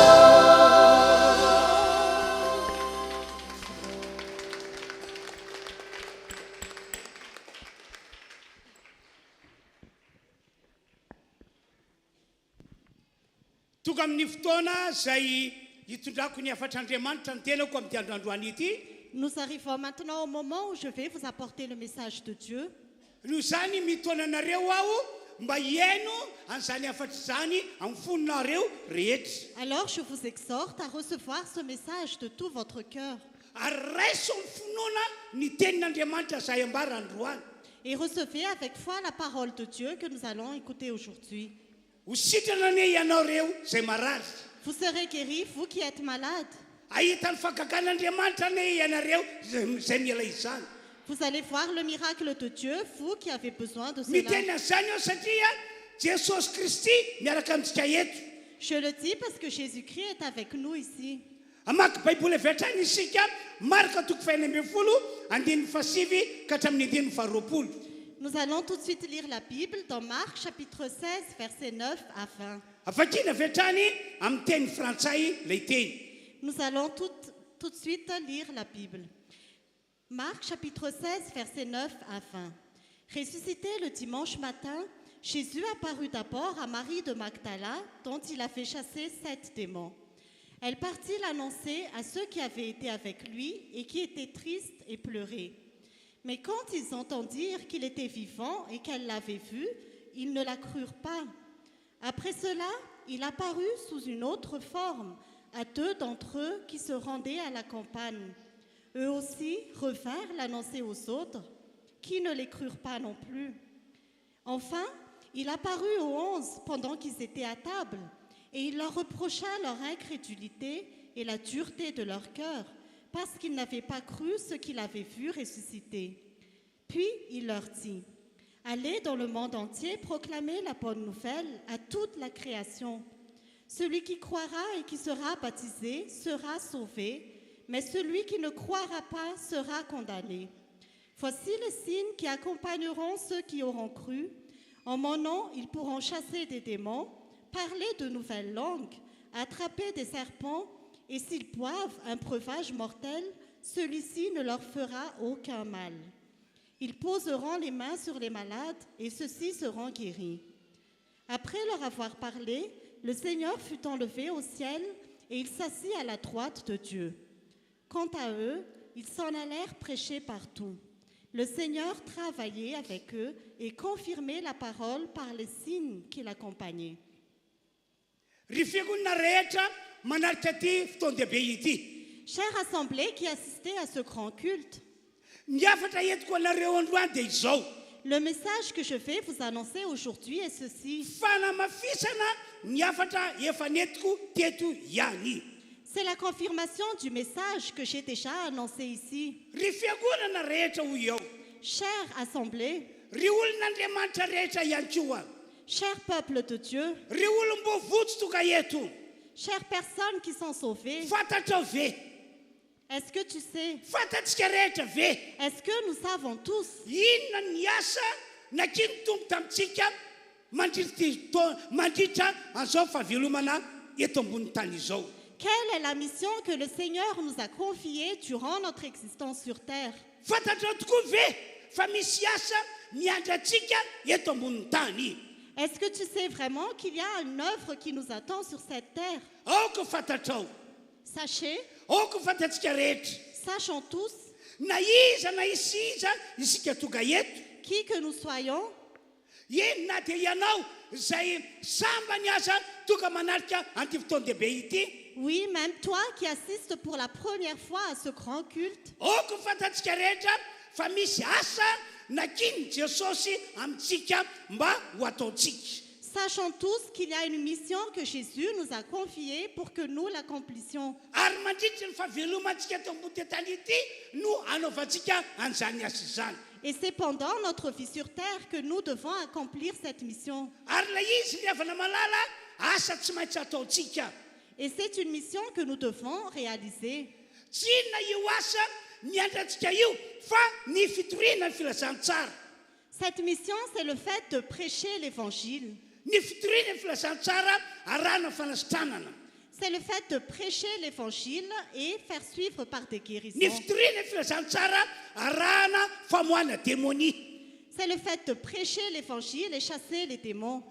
tonga amin'ny fotoana zay hitondrako ny afatr'Andriamanitra ny tenako amin'ny androandroany ity. Nous arrivons maintenant au moment où je vais vous apporter le message de Dieu. no zany mitona anareo aho mba hiaino an'izany afatra zany amin'ny fononareo rehetra. Alors je vous exhorte à recevoir ce message de tout votre cœur ary raiso ny finoana ny tenin'Andriamanitra zay ambara androany. et recevez avec foi la parole de Dieu que nous allons écouter aujourd'hui. ho sitrana ane ianao reo zay marary. Vous serez guéris, vous qui êtes malades. ahitany fagagan'Andriamanitra ane ianareo zay miala izany. Vous allez voir le miracle de Dieu, vous qui avez besoin de cela. Miteny an'izany eo satria Jesosy Kristy miaraka amintsika eto. Je le dis parce que Jésus-Christ est avec nous ici. Amaky baiboly avy hatrany isika marika toko faina ambin'ny folo andininy fasivy ka hatramin'ny andininy faharoapolo. Nous allons tout de suite lire la Bible dans Marc chapitre 16, versets 9 à 20. Avakina avy hatrany amin'ny teny frantsay lay teny. Nous allons tout de suite lire la Bible. Marc chapitre 16, versets 9 à 20. Ressuscité le dimanche matin, Jésus apparut d'abord à Marie de Magdala, dont il a fait chasser 7 démons. Elle partit l'annoncer à ceux qui avaient été avec lui et qui étaient tristes et pleuraient. Mais quand ils entendirent qu'il était vivant et qu'elle l'avait vu, ils ne la crurent pas. Après cela, il apparut sous une autre forme à 2 d'entre eux qui se rendaient à la campagne. Eux aussi revinrent l'annoncer aux autres, qui ne les crurent pas non plus. Enfin, il apparut aux 11 pendant qu'ils étaient à table, et il leur reprocha leur incrédulité et la dureté de leur cœur, parce qu'ils n'avaient pas cru ce qu'il avait vu ressusciter. Puis il leur dit, « Allez dans le monde entier proclamer la bonne nouvelle à toute la création. Celui qui croira et qui sera baptisé sera sauvé, mais celui qui ne croira pas sera condamné. Voici les signes qui accompagneront ceux qui auront cru. En mon nom, ils pourront chasser des démons, parler de nouvelles langues, attraper des serpents, et s'ils boivent un breuvage mortel, celui-ci ne leur fera aucun mal. Ils poseront les mains sur les malades, et ceux-ci seront guéris. » Après leur avoir parlé, le Seigneur fut enlevé au ciel, et il s'assit à la droite de Dieu. Quant à eux, ils s'en allèrent prêcher partout. Le Seigneur travaillait avec eux et confirmait la parole par les signes qui l'accompagnaient. Chère assemblée qui assistait à ce grand culte, le message que je vais vous annoncer aujourd'hui est ceci. C'est la confirmation du message que j'ai déjà annoncé ici. Chère assemblée, cher peuple de Dieu, chères personnes qui sont sauvées, est-ce que tu sais, est-ce que nous savons tous quelle est la mission que le Seigneur nous a confiée durant notre existence sur terre? Est-ce que tu sais vraiment qu'il y a une œuvre qui nous attend sur cette terre? Sachez, sachons tous, qui que nous soyons, oui, même toi qui assistes pour la première fois à ce grand culte, sachons tous qu'il y a une mission que Jésus nous a confiée pour que nous l'accomplissions. Et c'est pendant notre vie sur terre que nous devons accomplir cette mission. Et c'est une mission que nous devons réaliser. Cette mission, c'est le fait de prêcher l'évangile. C'est le fait de prêcher l'évangile et faire suivre par des guérisons. C'est le fait de prêcher l'évangile et chasser les démons.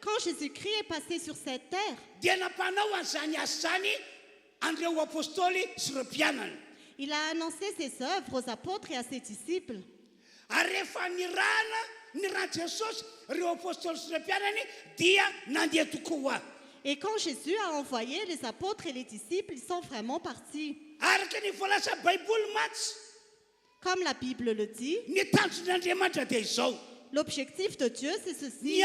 Quand Jésus-Christ est passé sur cette terre, il a annoncé ses œuvres aux apôtres et à ses disciples. Et quand Jésus a envoyé les apôtres et les disciples, ils sont vraiment partis. Comme la Bible le dit, l'objectif de Dieu, c'est ceci.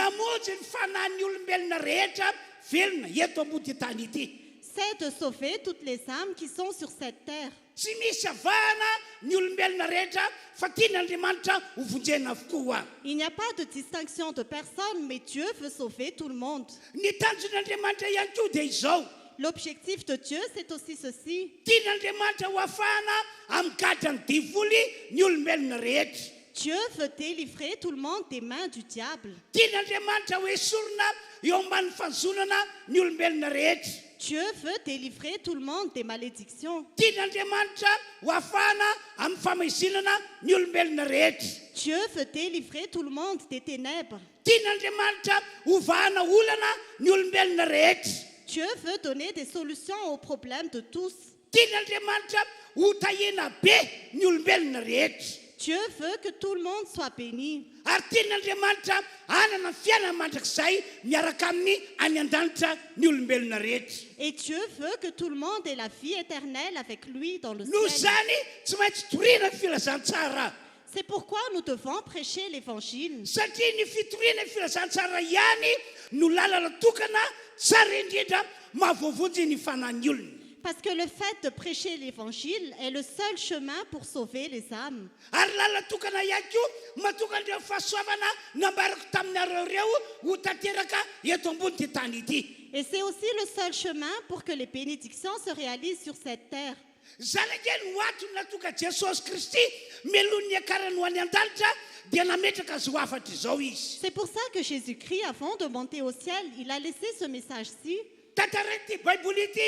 velona eto ambody tany ity. c'est de sauver toutes les âmes qui sont sur cette terre. Tsy misy avahana ny olombelona rehetra fa tian'Andriamanitra ho vonjena avokoa. Il n'y a pas de distinction de personne, mais Dieu veut sauver tout le monde. Ny tanjon'Andriamanitra ihany koa dia izao. L'objectif de Dieu, c'est aussi ceci. Tian'Andriamanitra ho afahana amigatra ny diavoly ny olombelona rehetra. Dieu veut délivrer tout le monde des mains du diable. Tian'Andriamanitra ho esorina eo ambany fanjonana ny olombelona rehetra. Dieu veut délivrer tout le monde des malédictions. Tian'Andriamanitra ho afahana amin'ny famaisinana ny olombelona rehetra. Dieu veut délivrer tout le monde des ténèbres. Tian'Andriamanitra ho vahana olana ny olombelona rehetra. Dieu veut donner des solutions aux problèmes de tous. Tian'Andriamanitra ho tahena be ny olombelona rehetra. Dieu veut que tout le monde soit béni. Ary tian'Andriamanitra hanana fiainana mandrakizay miaraka amin'ny any an-danitra ny olombelona rehetra. Et Dieu veut que tout le monde ait la vie éternelle avec lui dans le Noho ciel. izany tsy maintsy toriana ny filazantsara. C'est pourquoi nous devons prêcher l'évangile. Satria ny fitoriana ny filazantsara ihany no lalana tokana tsara indrindra mahavoavonjy ny fanan'ny olona. Parce que le fait de prêcher l'évangile est le seul chemin pour sauver les âmes. Ary lalana tokana ihany koa mahatokandreo fahasoavana nambarako taminareo reo ho tanteraka eto ambony ty tany ity. Et c'est aussi le seul chemin pour que les bénédictions se réalisent sur cette terre. Zany kely ho atony natoka Jesosy Kristy melony ny akarany ho any an-danitra dia nametraka zo afatra izao izy. C'est pour ça que Jésus-Christ, avant de monter au ciel, il a laissé ce message-ci. Tantarety Baiboly ity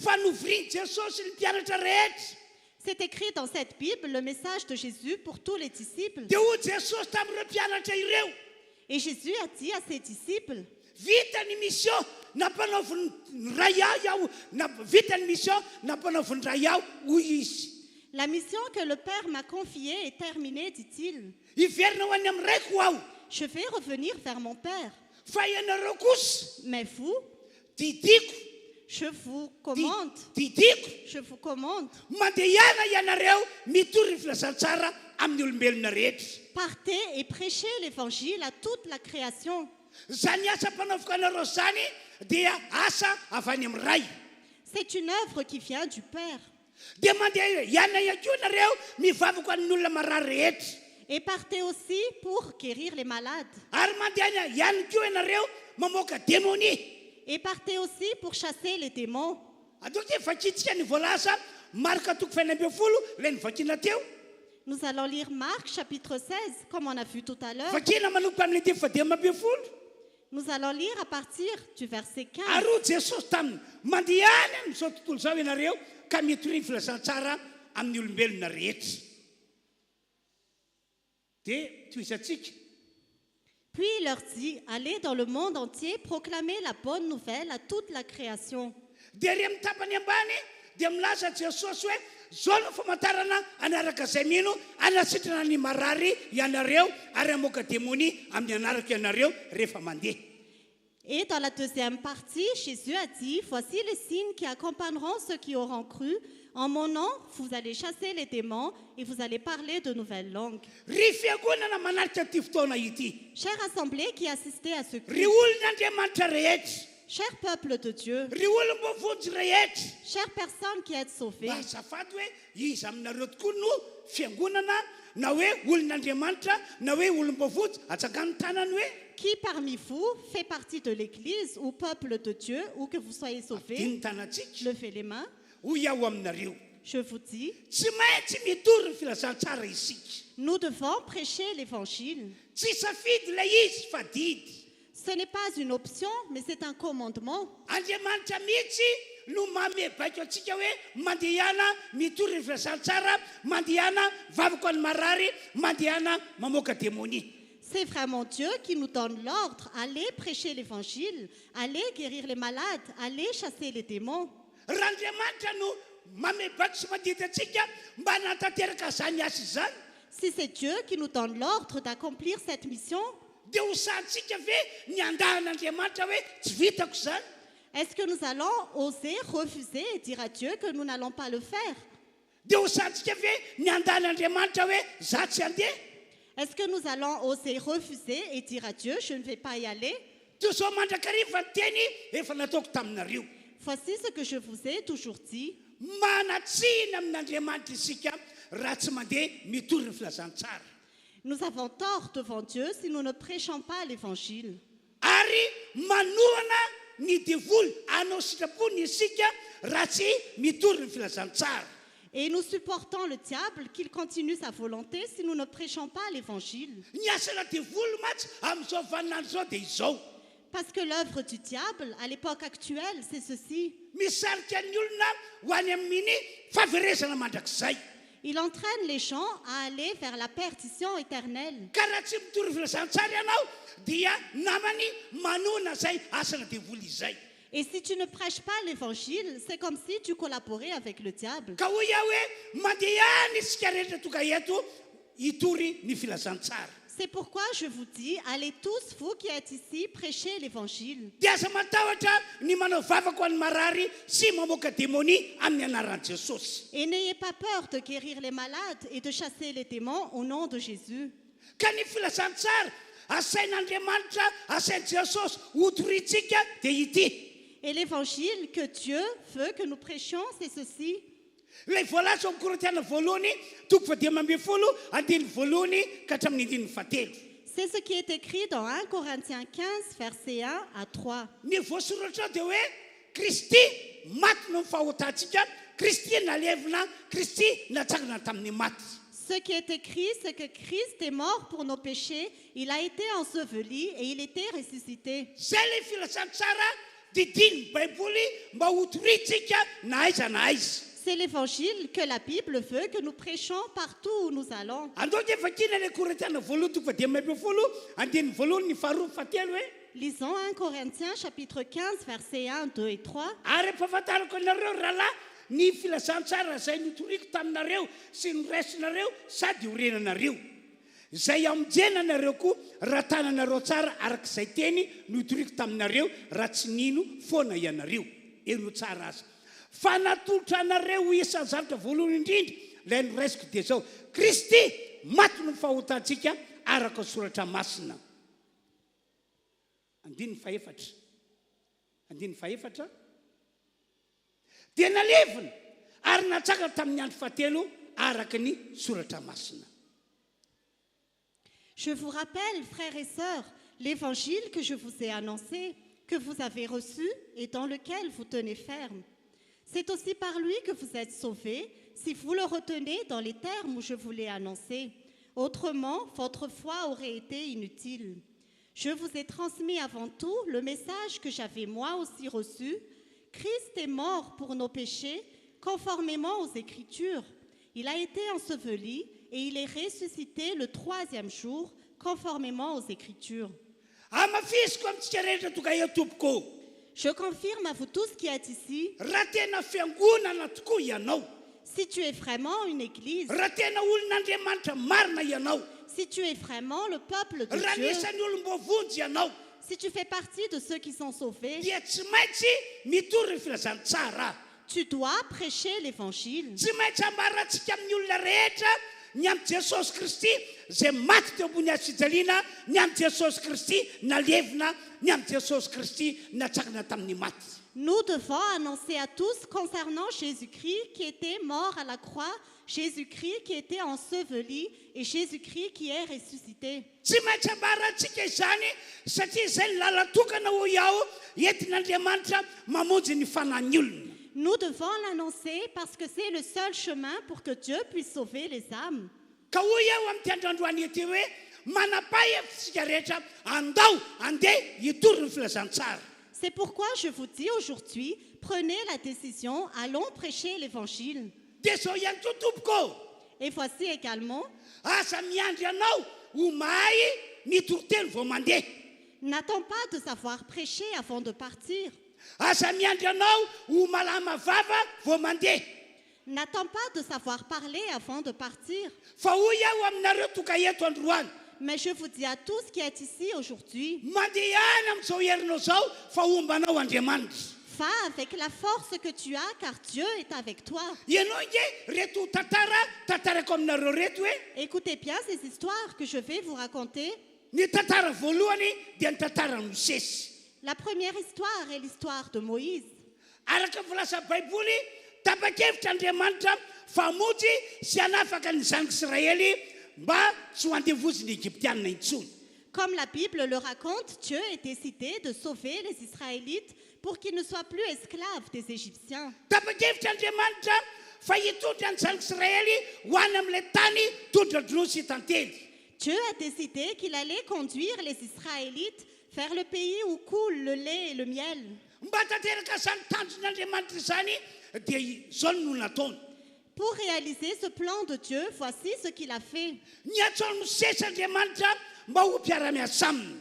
fa novriany Jesosy ny mpianatra rehetra. C'est écrit dans cette Bible le message de Jésus pour tous les disciples. Dia ho Jesosy tamin'ireo mpianatra ireo. Et Jésus a dit à ses disciples, Vita ny mission nampanaoviny ray aho vita ny mission nampanaoviny ray aho hoy izy. la mission que le Père m'a confiée est terminée, dit-il. Iverina ho any amin'ny raiko aho. Je vais revenir vers mon Père. Fa ianareo kosa Mais vous, didiko je vous commande, didiko je vous commande, mandehana ianareo mitory ny filazantsara amin'ny olombelona rehetra. partez et prêchez l'évangile à toute la création. Zany asa mpanaovaka anareo zany dia asa avy any amin'ny ray. C'est une œuvre qui vient du Père. Dia mandeha iana ihany koa nareo mivavaka amin'ny olona marary rehetra. Et partez aussi pour guérir les malades. Ary mandeha ihany koa ianareo mamoaka démonie. Et partez aussi pour chasser les démons. Atao ty vakitsika ny voalaza marika toko faina ambin'ny folo ilay nivakina teo. Nous allons lire Marc chapitre 16, comme on a vu tout à l'heure. Vakina manomboka amin'ny teny fadimy ambin'ny folo. Nous allons lire à partir du verset 15. Ary hoy Jesosy taminy mandehany amin'izao tontolo izao ianareo ka mitory ny filazantsara amin'ny olombelona rehetra. Dia toisantsika. Puis il leur dit, allez dans le monde entier, proclamez la bonne nouvelle à toute la création. Dia ry amin'ny tapany ambany dia milaza Jesosy hoe zao no famantarana anaraka izay mino anasitrana ny marary ianareo ary amoaka démonie amin'ny anaraka ianareo rehefa mandeha. Et dans la deuxième partie, Jésus a dit, voici les signes qui accompagneront ceux qui auront cru. En mon nom, vous allez chasser les démons et vous allez parler de nouvelles langues. Ry fiangonana manaritra ty fotoana ity. Chère assemblée qui assistez à ce Ry culte, olon'Andriamanitra rehetra. cher peuple de Dieu, Ry olom-bovonjy rehetra. chère personne qui êtes sauvée, Mba azafady hoe iza aminareo tokoa no fiangonana na hoe olon'Andriamanitra na hoe olom-bovonjy atsakany tanany hoe qui parmi vous fait partie de l'Église ou peuple de Dieu ou que vous soyez sauvés, diny tanantsika levez les mains. hoy aho aminareo. Je vous dis, Tsy maintsy mitory ny filazantsara isika. nous devons prêcher l'évangile. Tsy safidy ilay izy fa didy. Ce n'est pas une option, mais c'est un commandement. Andriamanitra mihitsy no mamebaiko antsika hoe mandehana mitory ny filazantsara, mandehana vavaka ny marary, mandehana mamoaka démonie. C'est vraiment Dieu qui nous donne l'ordre. Allez prêcher l'évangile, allez guérir les malades, allez chasser les démons. Raha Andriamanitra no mamebaiko sy mandidy antsika mba hanatanteraka zany asa izany. Si c'est Dieu qui nous donne l'ordre d'accomplir cette mission, Dia ho sahantsika ve ny andahan'Andriamanitra hoe tsy vitako zany. est-ce que nous allons oser refuser et dire à Dieu que nous n'allons pas le faire? Dia ho sahantsika ve ny andahan'Andriamanitra hoe za tsy handeha. Est-ce que nous allons oser refuser et dire à Dieu, je ne vais pas y aller? toy zao mandrakariva ny teny efa nataoko taminareo. Voici ce que je vous ai toujours dit. Manatsiny amin'Andriamanitra isika raha tsy mandeha mitory ny filazantsara. Nous avons tort devant Dieu si nous ne prêchons pas l'évangile. Ary manohana ny devoly anao sitrapony isika raha tsy mitory ny filazantsara. Et nous supportons le diable qu'il continue sa volonté si nous ne prêchons pas l'évangile. Ny asana devoly matsy amin'izao vaninandro zao dia izao. Parce que l'œuvre du diable, à l'époque actuelle, c'est ceci. Misarika ny olona ho any amin'ny fahaverezana mandrakizay. Il entraîne les gens à aller vers la perdition éternelle. Ka raha tsy mitory filazantsara ianao dia namany manohana zay asana devoly izay. Et si tu ne prêches pas l'évangile, c'est comme si tu collaborais avec le diable. Ka hoy aho hoe mandeha ihany isika rehetra tonga eto hitory ny filazantsara. C'est pourquoi je vous dis, allez tous, vous qui êtes ici, prêchez l'évangile. Dia aza matahotra ny manao vavaka ho an'ny marary sy mamoaka démonie amin'ny anaran'i Jesosy. Et n'ayez pas peur de guérir les malades et de chasser les démons au nom de Jésus. Ka ny filazantsara asain'Andriamanitra, asain'i Jesosy hotoritsika dia ity. Et l'évangile que Dieu veut que nous prêchions, c'est ceci. Ilay voalaza amin'ny Korintiana voalohany toko fadimy ambin'ny folo andiny voalohany ka hatramin'ny andininy fahatelo. C'est ce qui est écrit dans 1 Corinthiens 15, versets 1 à 3. Ny voasoratra dia hoe Kristy maty no fahotantsika, Kristy nalevina, Kristy natsangana tamin'ny maty. Ce qui est écrit, c'est que Christ est mort pour nos péchés, il a été enseveli et il était ressuscité. Zay ilay filazantsara didiny baiboly mba hotoritsika na aiza na aiza. C'est l'évangile que la Bible veut que nous prêchons partout où nous allons. Andao dia fakina ilay Korintiana voalohany toko fadimy ambin'ny folo andiny voalohany ny faharoa fahatelo hoe Lisons 1 Corinthiens chapitre 15, versets 1, 2 et 3. ary empahafantarako anareo rahalahy ny filazantsara zay nitoriko taminareo sy ny raisinareo sady orenanareo. Zay amijena nareo koa raha tananareo tsara arak'izay teny nitoriko taminareo raha tsy nino foana ianareo. Eno tsara azy. Fa natolotra anareo ho isan'ny zavatra voalohany indrindra ilay noraisiko dia zao. Kristy maty no fahotantsika araka soratra masina. Andiny faefatra. Dia nalevina ary natsaka tamin'ny andro fahatelo araka ny soratra masina. Je vous rappelle, frères et sœurs, l'évangile que je vous ai annoncé, que vous avez reçu et dans lequel vous tenez ferme. C'est aussi par lui que vous êtes sauvés, si vous le retenez dans les termes où je vous l'ai annoncé. Autrement, votre foi aurait été inutile. Je vous ai transmis avant tout le message que j'avais moi aussi reçu. Christ est mort pour nos péchés, conformément aux Écritures. Il a été enseveli et il est ressuscité le 3e jour, conformément aux Écritures. Amafisiko amintsika rehetra tonga eo tompoko. Je confirme à vous tous qui êtes ici, Raha tena fiangonana tokoa ianao, si tu es vraiment une église, raha tena olon'Andriamanitra marina ianao, si tu es vraiment le peuple de raha Dieu, nisan'ny olombovonjy ianao, si tu fais partie de ceux qui sont sauvés, dia tsy maintsy mitory ny filazantsara. tu dois prêcher l'évangile. Tsy maintsy ambaratsika amin'ny olona rehetra ny amin'ny Jesosy Kristy zay maty teo ambony hazofijaliana, ny amin'ny Jesosy Kristy nalevina, ny amin'ny Jesosy Kristy natsangana tamin'ny maty. Nous devons annoncer à tous concernant Jésus-Christ qui était mort à la croix, Jésus-Christ qui était enseveli et Jésus-Christ qui est ressuscité. Tsy maintsy ambaratsika izany satria izay ny lala tokana ho iaho entin'Andriamanitra mamonjy ny fanahin'ny olona. Nous devons l'annoncer parce que c'est le seul chemin pour que Dieu puisse sauver les âmes. Ka hoy aho amin'ity androandroany ety hoe manapa-hevitsika rehetra andao andeha hitory ny filazantsara. C'est pourquoi je vous dis aujourd'hui, prenez la décision, allons prêcher l'évangile. Dia zao ihany koa tompoko, Et voici également, aza miandry ianao ho mahay mitory teny vao mandeha. n'attends pas de savoir prêcher avant de partir. Aza miandry ianao ho malama vava vao mandeha. N'attends pas de savoir parler avant de partir. Fa hoy aho aminareo tonga eto androany, Mais je vous dis à tous qui êtes ici aujourd'hui, mandeha any amin'izao herinao zao fa ombanao Andriamanitra. va avec la force que tu as, car Dieu est avec toi. Ianao nge reto tantarako aminareo reto hoe Écoutez bien ces histoires que je vais vous raconter. Ny tantara voalohany dia ny tantaran'ny Mosesy. La première histoire est l'histoire de Moïse. Araka volasa Baiboly, tapa-kevitran'Andriamanitra famonjy sy hanafaka ny zanaka Israely mba tsy ho andevoziny Egyptianina intsony. Comme la Bible le raconte, Dieu a décidé de sauver les Israélites pour qu'ils ne soient plus esclaves des Égyptiens. Tapa-kevitran'Andriamanitra fa hitondra ny zanaka Israely ho any amin'ilay tany tondra-droa sy tantely. Dieu a décidé qu'il allait conduire les Israélites vers le pays où coule le lait et le miel. Mba tanteraka izany tanjon'Andriamanitra izany dia izao no nataony. Pour réaliser ce plan de Dieu, voici ce qu'il a fait. Niatsaony Mosesy Andriamanitra mba ho mpiara-miasa aminy.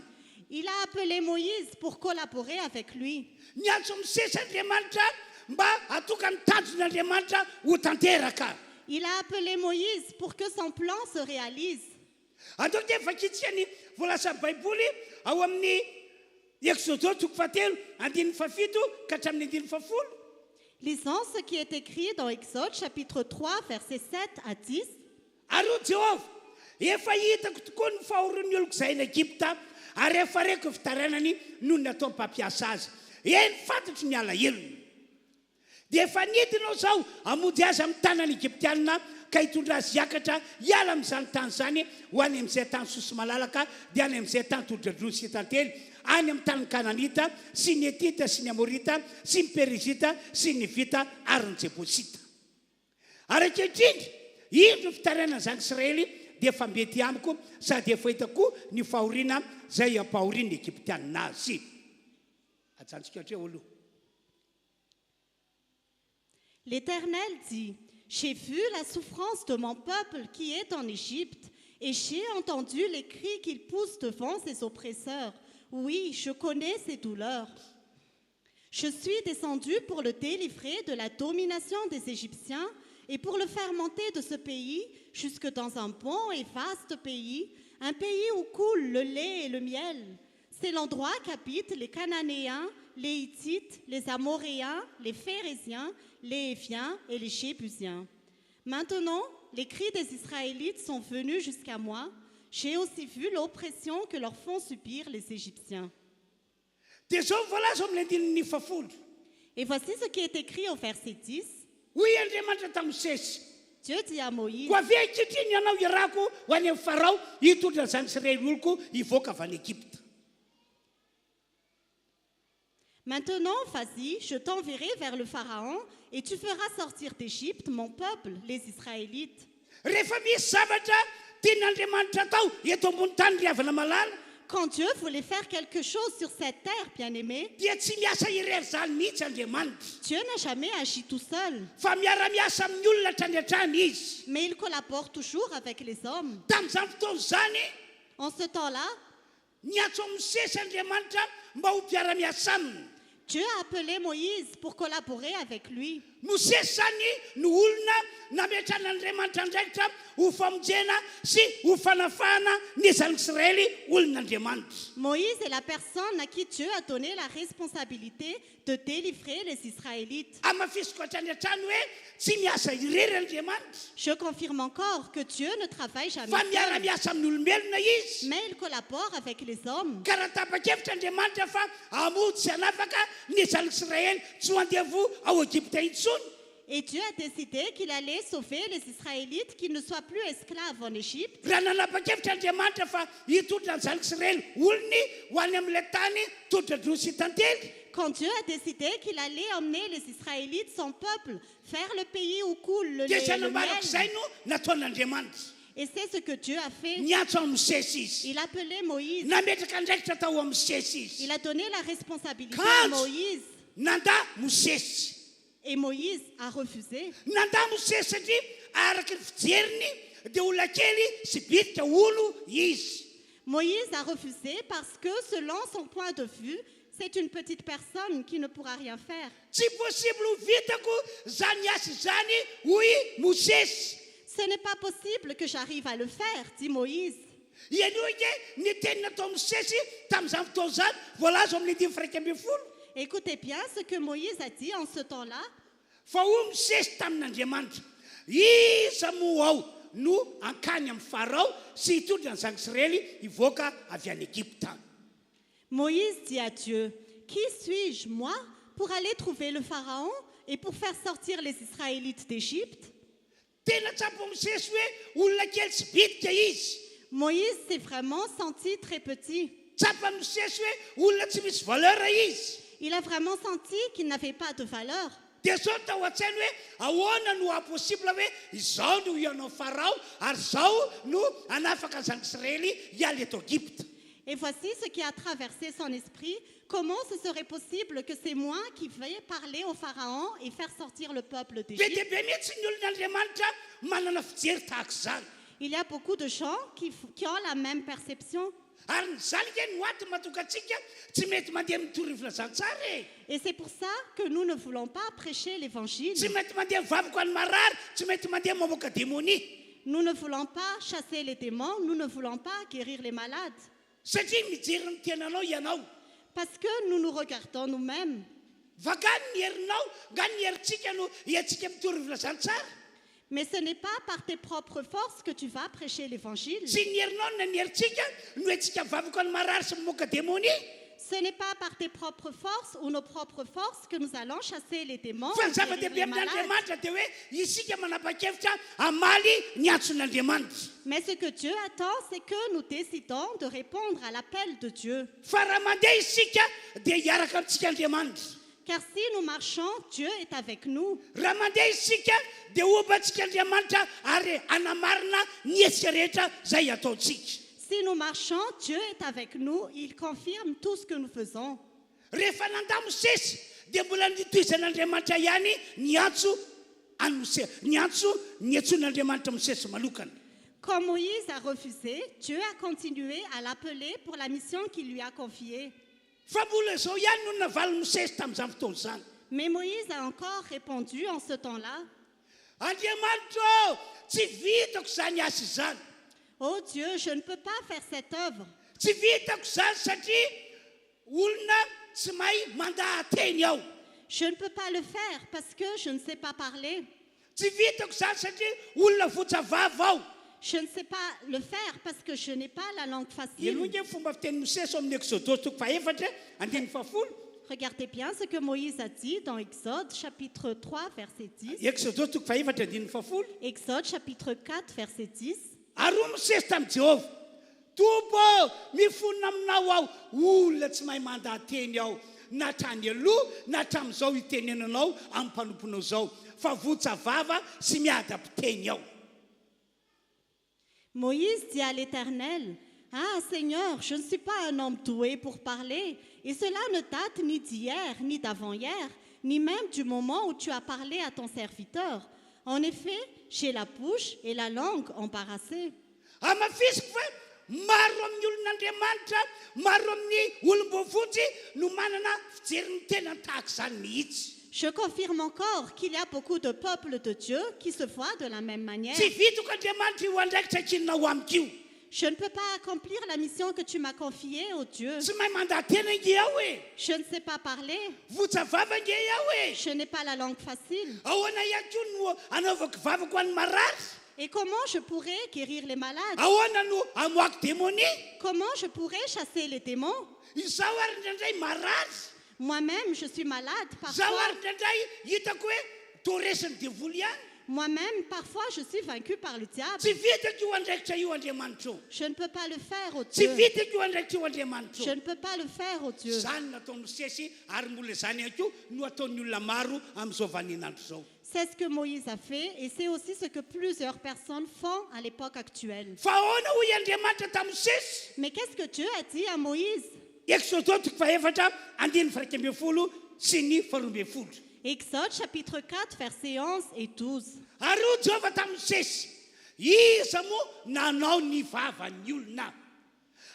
Il a appelé Moïse pour collaborer avec lui. Niatso Mosesy Andriamanitra mba atokany tanjon'Andriamanitra ho tanteraka. Il a appelé Moïse pour que son plan se réalise. Andao dia vakitsiany voalasa Baiboly ao amin'ny Exode 3:1-7 ka hatramin'ny 10. Lisons ce qui est écrit dans Exode chapitre 3 versets 7 à 10. Aro Jehova, efa hitako tokoa ny fahoron'ny oloko izay ny Egypta ary efa reko fitaranany noho ny atao mpampiasa azy. Eny fantatro ny alahelony. Dia efa nidinao zao hamonjy azy amin'ny tanany Egyptianina ka hitondra azy hiakatra hiala amin'izany tany izany ho any amin'izay tany soso malalaka dia any amin'izay tany tondra-droa sy tantely any amin'ny tany Kananita sy ny Etita sy ny Amorita sy ny Perizita sy ny Vita ary ny Jebosita. Ary ankehitriny indro fitaraina ny zanaka Israely dia efa mety amiko sady efa hitako ny fahoriana izay ampahorian'ny Egyptianina azy. Ajantsika hatreo aloha. L'Éternel dit, j'ai vu la souffrance de mon peuple qui est en Égypte, et j'ai entendu les cris qu'il pousse devant ses oppresseurs. Oui, je connais ses douleurs. Je suis descendu pour le délivrer de la domination des Égyptiens et pour le faire monter de ce pays jusque dans un bon et vaste pays, un pays où coule le lait et le miel. C'est l'endroit qu'habitent les Cananéens, les Hittites, les Amoréens, les Phérésiens, les Éviens et les Jébusiens. Maintenant, les cris des Israélites sont venus jusqu'à moi. J'ai aussi vu l'oppression que leur font subir les Égyptiens. Dia zao voalaza amin'ny 10. Et voici ce qui est écrit au verset 10. Hoy Andriamanitra tamin'ny Mosesy, Dieu dit à Moïse, ho avy ankehitriny ianao iarako ho any amin'ny Farao hitondra ny zanaka Israely oloko hivoaka avy any Egypta. maintenant, vas-y, je t'enverrai vers le Pharaon et tu feras sortir d'Égypte mon peuple, les Israélites. Rehefa misy zavatra tian'Andriamanitra atao eto ambony tany riavana malala Quand Dieu voulait faire quelque chose sur cette terre, bien-aimé, dia tsy miasa irery zany mihitsy Andriamanitra Dieu n'a jamais agi tout seul, fa miara-miasa amin'ny olona hatrany izy. mais il collabore toujours avec les hommes. Tamin'izany fotoana izany En ce temps-là, niatso amin'ny Mosesy Andriamanitra mba ho mpiara-miasa aminy. Dieu a appelé Moïse pour collaborer avec lui. Mosesy zany no olona nametran'Andriamanitra andraikitra ho famonjena sy ho fanafahana ny zanaka Israely olon'Andriamanitra. Moïse est la personne à qui Dieu a donné la responsabilité de délivrer les Israélites. Amafisiko hatrany hatrany hoe tsy miasa irery Andriamanitra Je confirme encore que Dieu ne travaille jamais fa seul, miara-miasa amin'ny olombelona izy. mais il collabore avec les hommes. Ka raha tapa-kevitra Andriamanitra fa hamonjy sy hanafaka ny zanaka Israely tsy ho andevo ao Egypta intsony. Et Dieu a décidé qu'il allait sauver les Israélites qui ne soient plus esclaves en Égypte. Raha nanapa-kevitra Andriamanitra fa hitondra ny zanaka Israely olony ho any amin'ilay tany tondra-droa sy tantely. Quand Dieu a décidé qu'il allait emmener les Israélites, son peuple, vers le pays où coule le Dia lait tsy et le hanambarako izay miel. no nataon'Andriamanitra. Et c'est ce que Dieu a fait. Niatso amin'ny Mosesy izy. Il a appelé Moïse. Nametraka andraikitra tao amin'ny Mosesy izy. Il a donné la responsabilité Quand à Moïse. Nanda Mosesy. Et Moïse a refusé. Nanda Mosesy satria araka ny fijeriny dia olona kely sy bitika olo izy. Moïse a refusé parce que, selon son point de vue, c'est une petite personne qui ne pourra rien faire. Tsy possible ho vitako zany asa izany hoy Mosesy. Ce n'est pas possible que j'arrive à le faire, dit Moïse. Ianio ke ny teny natao Mosesy tamin'izany fotoana izany voalaza amin'ny 10. Écoutez bien ce que Moïse a dit en ce temps-là. Fa hoy Mosesy tamin'Andriamanitra, iza moa ao no ankany amin'ny Farao sy hitondra ny zanaka Israely hivoaka avy any Egypte. Moïse dit à Dieu, qui suis-je, moi, pour aller trouver le Pharaon et pour faire sortir les Israélites d'Égypte? Tena tsapo Mosesy hoe olona kely tsy bitika izy. Moïse s'est vraiment senti très petit. Tsapa Mosesy hoe olona tsy misy valeur izy. Il a vraiment senti qu'il n'avait pas de valeur. Dia zao tao an-tsainy hoe ahoana no impossible hoe izao no ianao Farao ary zao no anafaka ny zanaka Israely hiala eto Egypte. Et voici ce qui a traversé son esprit. Comment ce serait possible que c'est moi qui vais parler au Pharaon et faire sortir le peuple Be d'Égypte? dia be mihitsy ny olon'Andriamanitra manana fijery tahaka izany. Il y a beaucoup de gens qui ont la même perception. Ary nyzany ke no aty mahatonga antsika tsy mety mandeha mitory filazantsara e. Et c'est pour ça que nous ne voulons pas prêcher l'évangile. Tsy mety mandeha mivavaka ho an'ny marary, tsy mety mandeha mamoaka démonie. Nous ne voulons pas chasser les démons, nous ne voulons pas guérir les malades. Satria mijery ny tenanao ianao. Parce que nous nous regardons nous-mêmes. Vakany ny herinao, nga ny herintsika no hiantsika mitory filazantsara. Mais ce n'est pas par tes propres forces que tu vas prêcher l'évangile. Tsy ny herinao na ny herintsika no hiantsika mivavaka ho an'ny marary sy mamoaka démonie. Ce n'est pas par tes propres forces ou nos propres forces que nous allons chasser les démons Fa et ny guérir zava-dehibe les malades. amin'Andriamanitra dia hoe isika manapa-kevitra amaly ny antson'Andriamanitra. Mais ce que Dieu attend, c'est que nous décidons de répondre à l'appel de Dieu. Fa raha mandeha isika dia hiaraka amintsika Andriamanitra. Car si nous marchons, Dieu est avec nous. Raha mandeha isika dia obantsika Andriamanitra ary anamarina ny hetsika rehetra zay ataontsika. Si nous marchons, Dieu est avec nous. Il confirme tout ce que nous faisons. Rehefa nandà Mosesy dia mbola nitohizan'Andriamanitra ihany ny antso any Mosesy, ny antso ny antson'Andriamanitra Mosesy malokana. Comme Moïse a refusé, Dieu a continué à l'appeler pour la mission qu'il lui a confiée. Fa mbola zao ihany no navaly Mosesy tamin'izany fotoana izany. Mais Moïse a encore répondu en ce temps-là, Andriamanitra, tsy vitako izany asa izany. « Oh Dieu, je ne peux pas faire cette œuvre. Tsy vitako izany satria olona tsy mahay mandahateny aho. Je ne peux pas le faire parce que je ne sais pas parler. Tsy vitako izany satria olona votsavava aho. Je ne sais pas le faire parce que je n'ai pas la langue facile. Elo nge fomba fiteny Mosesy amin'ny Exodosy toko faefatra andiny fahafolo. Regardez bien ce que Moïse a dit dans Exode chapitre 3 verset 10. Exodosy toko faefatra andiny fahafolo. Exode chapitre 4 verset 10. Ary Mosesy tamin'i Jehova, Tompo, mifonina aminao aho, olona tsy mahay mandahateny aho, na hatrany aloha na hatramin'izao itenenanao amin'ny mpanomponao zao, fa votsavava sy miada-piteny aho. Moïse dit à l'Éternel, « Ah Seigneur, je ne suis pas un homme doué pour parler, et cela ne date ni d'hier, ni d'avant-hier, ni même du moment où tu as parlé à ton serviteur. En effet, j'ai la bouche et la langue embarrassées. » Amafisiko fa maro amin'ny olon'Andriamanitra, maro amin'ny olom-boafotsy no manana fijery ny tena tahaka izany mihitsy. Je confirme encore qu'il y a beaucoup de peuples de Dieu qui se voient de la même manière. Tsy vitako Andriamanitra io andraikitra kinona ho amiko io. Je ne peux pas accomplir la mission que tu m'as confiée, ô Dieu. Tsy mahay mandahatena nge aho e. Je ne sais pas parler. Votsavava nge aho e. Je n'ai pas la langue facile. Ahoana ihany koa no anaovako vavako ho an'ny marary. Et comment je pourrais guérir les malades? Ahoana no amoako démonie. Comment je pourrais chasser les démons? Izaho ary indraindray marary. Moi-même, je suis malade Zaho parfois. ary indraindray hitako hoe toresiny devoly ihany. Moi-même, parfois, je suis vaincue par le diable. Tsy vitako io andraikitra io Andriamanitra io. Je ne peux pas le faire, ô Tsy Dieu. vitako io andraikitra io Andriamanitra Je io. ne peux pas le faire, ô Dieu. Zany nataony Mosesy ary mbola zany ihany koa no ataon'ny olona maro amin'izao vaninandro zao. C'est ce que Moïse a fait et c'est aussi ce que plusieurs personnes font à l'époque actuelle. Fa ahoana hoy Andriamanitra tamin'ny Mosesy? Mais qu'est-ce que Dieu a dit à Moïse? Exodosy toko faefatra andiny fairaika ambin'ny folo sy ny faharoa ambin'ny folo. Exode chapitre 4 versets 11 et 12. Ary hoy Jehova tamin'ny Mosesy, iza moa nanao ny vavan'ny olona?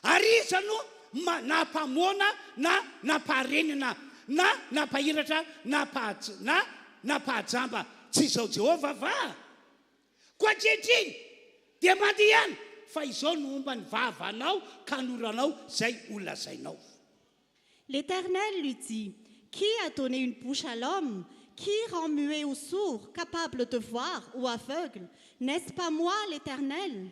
Ary iza no nampamoana na nampaharenina na napahiratra na napahajamba? Tsy izao Jehova va? Koa ankehitriny dia mandeha ihany fa izao no omba ny vavanao ka noranao zay olazainao. L'Éternel lui dit, « Qui a donné une bouche à l'homme? Qui rend muet ou sourd, capable de voir ou aveugle? N'est-ce pas moi, l'Éternel?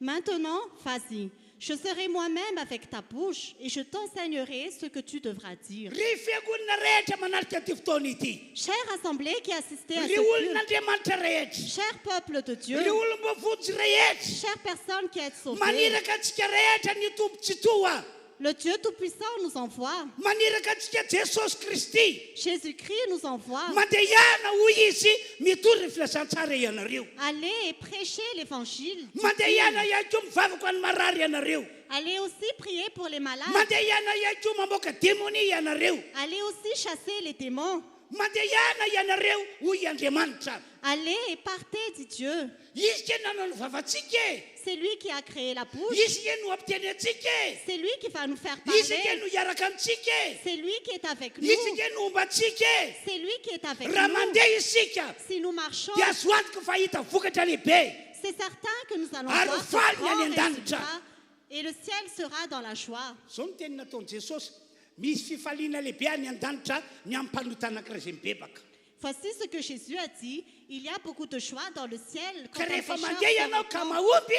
Maintenant, vas-y, je serai moi-même avec ta bouche et je t'enseignerai ce que tu devras dire. ry fiangonana rehetra manaraka ty fotoana ity Chère assemblée qui assistez à ry ce culte, olon'Andriamanitra rehetra cher peuple de Dieu, ry olom-bavotsy rehetra chère personne qui est sauvée, maniraka antsika rehetra ny tompotsy toa le Dieu Tout-Puissant nous envoie, maniraka antsika Jesosy Kristy Jésus-Christ nous envoie. mandeha ihana hoy izy mitory ny filasan-tsara ianareo Allez et prêchez l'évangile. mandeha ihana ihany koa mivavaka ho any marary ianareo Allez aussi prier pour les malades. mandeha ihana ihany koa mamoaka démonia ianareo Allez aussi chasser les démons. mandeha ihana ianareo hoy Andriamanitra Allez et partez, dit Dieu. izy ke nanao ny vavantsika e C'est lui qui a créé la bouche. izy ke no ampiteny antsika e C'est lui qui va nous faire izy ke parler. no hiaraka amintsika e C'est lui qui est avec nous. izy ke no omba antsika e C'est lui qui est avec raha nous. mandeha isika Si nous marchons, dia azo antoka fahita vokatra lehibe c'est certain que nous allons Ary voir ce faly grand any an-danitra. résultat et le ciel sera dans la joie. zao ny teny nataon'i Jesosy misy fifaliana lehibe any an-danitra ny amin'ny mpanotana ankiray mibebaka Voici ce que Jésus a dit. Il y a beaucoup de joie dans le ciel. Quand ka un rehefa pécheur mandeha se ianao ka repent. mahomby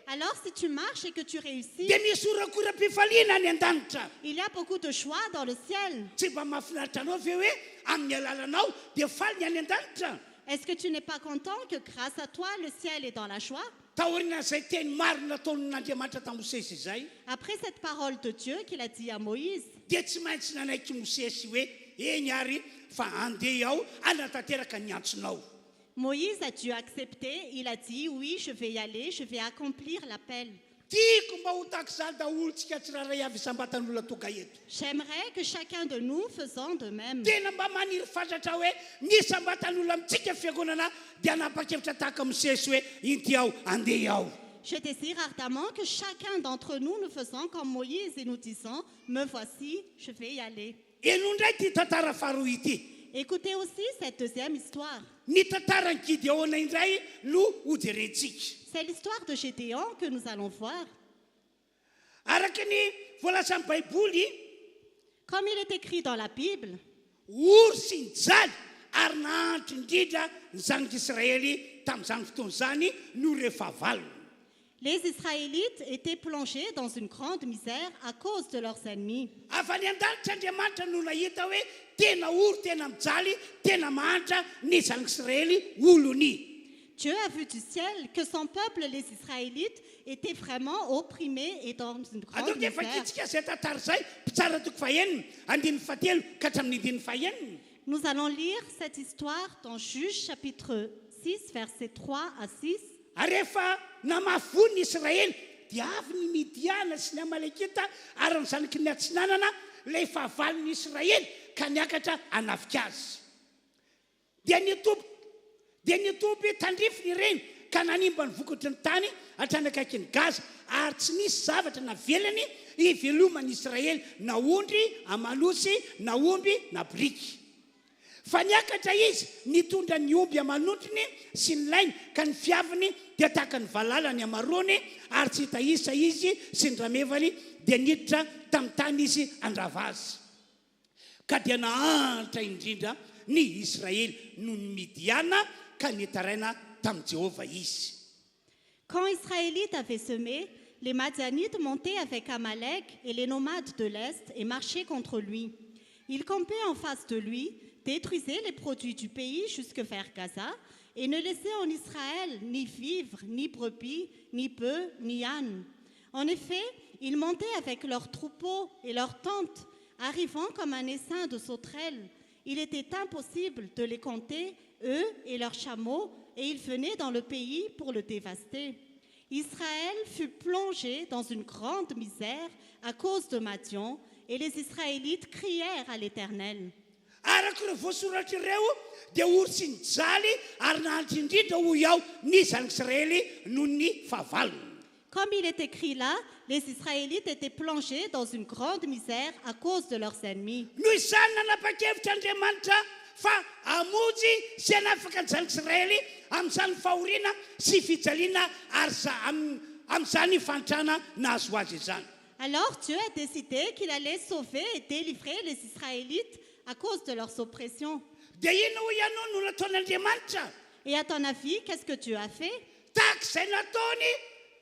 Alors si tu marches et que tu réussis, dia misy orakoram-pifaliana any an-danitra il y a beaucoup de joie dans le ciel. tsy mba mahafinaritra anao ve hoe amin'ny alalanao dia faly ny any an-danitra Est-ce que tu n'es pas content que grâce à toi, le ciel est dans la joie? taorina izay teny maro nataon'Andriamanitra tamin'i Mosesy izay Après cette parole de Dieu qu'il a dit à Moïse, dia tsy maintsy nanaiky Mosesy hoe eny ary fa andeha aho anatanteraka ny antsonao Moïse a dû accepter. Il a dit, oui, je vais y aller, je vais accomplir l'appel. tiako mba ho takizany daholontsika tsiraray avy isambatan'olona toga eto J'aimerais que chacun de nous faisons de même. tena mba maniry fantatra hoe ny sambatan'olona amintsika fiangonana dia anapa-kevitra tahaka Mosesy hoe inty aho andeha aho Je désire ardemment que chacun d'entre nous, nous faisons comme Moïse et nous disons, me voici, je vais y aller. eno indray ty tantara faharoa ity Écoutez aussi cette deuxième histoire. ny tantarany Gideona indray no ho jerentsika C'est l'histoire de Gédéon que nous allons voir. araka ny voalaza amin'ny baiboly Comme il est écrit dans la Bible, ory sy ny jaly ary nahandro indrindra ny zanak'Israely tamin'izany fotoana izany no rehefa valona les Israélites étaient plongés dans une grande misère à cause de leurs ennemis. avy any an-danitra Andriamanitra no nahita hoe tena ory tena mijaly tena mahantra ny zanak'Israely olony Dieu a vu du ciel que son peuple, les Israélites, était vraiment opprimé et dans une grande atao dia misère. fakitsika izay tantara izay mpitsara toko fahenina andininy fahatelo ka hatramin'ny andininy fahenina Nous allons lire cette histoire dans Juges chapitre 6, versets 3 à 6. ary rehefa namafony ny Israely dia avy ny Midiana sy ny Amalekita ary ny zanaky ny atsinanana ilay fahavalon'ny Israely ka niakatra hanafika azy dia nitompy tandrifiny ireny ka nanimba ny vokatry ny tany hatrany akaiky ny Gaza ary tsy nisy zavatra navelany hivelomany Israely na ondry amalosy na omby na biriky fa niakatra izy nitondra ny omby amanondriny sy ny lainy ka ny fiaviny dia tahaka ny valala ny amarony ary tsy hita isa izy sy ny ramevany dia niditra tamin'ny tany izy andrava azy ka dia nahantra indrindra ny Israely noho ny Midiana ka nitaraina tamin'i Jéhovah izy Quand Israélites avaient semé, les Madianites montaient avec Amalek et les nomades de l'Est et marchaient contre lui. Ils campaient en face de lui, détruisaient les produits du pays jusque vers Gaza et ne laissaient en Israël ni vivres, ni brebis, ni bœufs, ni ânes. En effet, ils montaient avec leurs troupeaux et leurs tentes, arrivant comme un essaim de sauterelles. Il était impossible de les compter, eux et leurs chameaux, et ils venaient dans le pays pour le dévaster. Israël fut plongé dans une grande misère à cause de Madian, et les Israélites crièrent à l'Éternel. araka ireo voasoratra ireo dia ory sy ny jaly ary nahandro indrindra hoy aho ny zanak'Israely noho ny fahavalony Comme il est écrit là, les Israélites étaient plongés dans une grande misère à cause de leurs ennemis. noho izany nanapa-kevitra Andriamanitra fa amonjy sy hanafaka ny zanak'Israely amin'izany fahoriana sy fijaliana ary amin'izany fantrana nahazo azy izany Alors Dieu a décidé qu'il allait sauver et délivrer les Israélites à cause de leurs oppressions. dia ino ho ianao no nataon'Andriamanitra Et à ton avis, qu'est-ce que Dieu a fait? tahaka izay nataony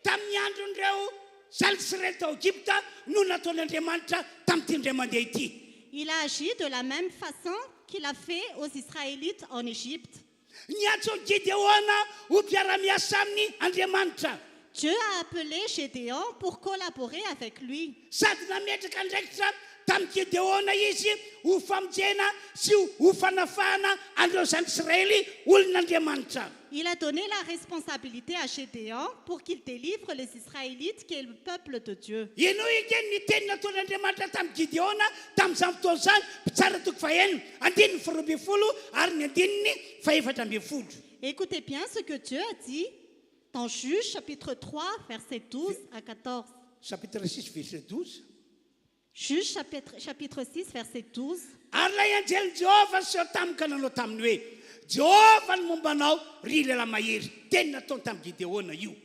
tamin'ny andron'ireo zanaka Israely tao Egypta no nataon'Andriamanitra tamin'ity indray mandeha ity. Il a agi de la même façon qu'il a fait aux Israélites en Égypte. Niantso Gideona ho mpiara-miasa aminy Andriamanitra. Dieu a appelé Gédéon pour collaborer avec lui. Sady nametraka andraikitra tamin'ny Gideona izy ho famonjena sy ho fanafahana an'ireo zanak'Israely olon'Andriamanitra. Il a donné la responsabilité à Gédéon pour qu'il délivre les Israélites, qui est le peuple de Dieu. Ianao ikeny ny teny nataon'Andriamanitra tamin'ny Gideona tamin'izany fotoana izany mpitsara toko fahaenina andininy faharoa ambin'ny folo ary ny andininy fahaefatra ambin'ny folo. Écoutez bien ce que Dieu a dit dans Juges chapitre 3, versets 12 à 14. Chapitre 6 verset 12. Juges chapitre 6, verset 12. Ary lay anjely Jehova seho tamika nanao taminy hoe Jehova ny mombanao ry lehilahy mahery, teny nataony tamin'ny Gideona io.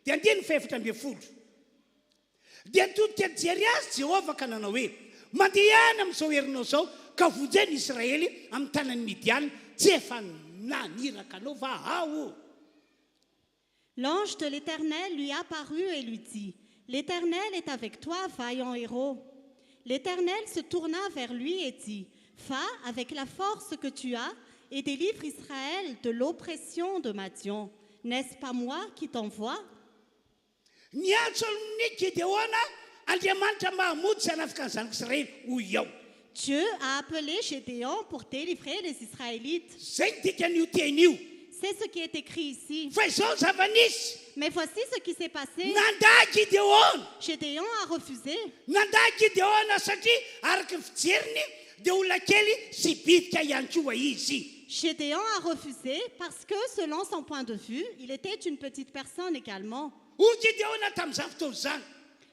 Dia andininy fahaefatra ambin'ny folo. Dia todika jery azy Jehova ka nanao hoe mandeha any amin'izao herinao izao ka vonjeny Israely amin'ny tanan'ny Midiana, tsy efa naniraka anao va ao. L'ange de l'Éternel lui apparut et lui dit, l'Éternel est avec toi, vaillant héros. L'Éternel se tourna vers lui et dit, va avec la force que tu as et délivre Israël de l'oppression de Madian. N'est-ce pas moi qui t'envoie? Niantso amin'ny Gideona Andriamanitra mahamonjy sy hanafika ny zanak'Israely hoy ao. Dieu a appelé Gédéon pour délivrer les Israélites. Zay ny dikan'io teny io. C'est ce qui est écrit ici. Fa izao zava-nisy. Mais voici ce qui s'est passé. Nandà Gideona. Gédéon a refusé. Nandà Gideona satria araka ny fijeriny dia olona kely sy bitika ihany koa izy. Gédéon a refusé parce que, selon son point de vue, il était une petite personne également. Hoy Gideona tamin'izany fotoana izany.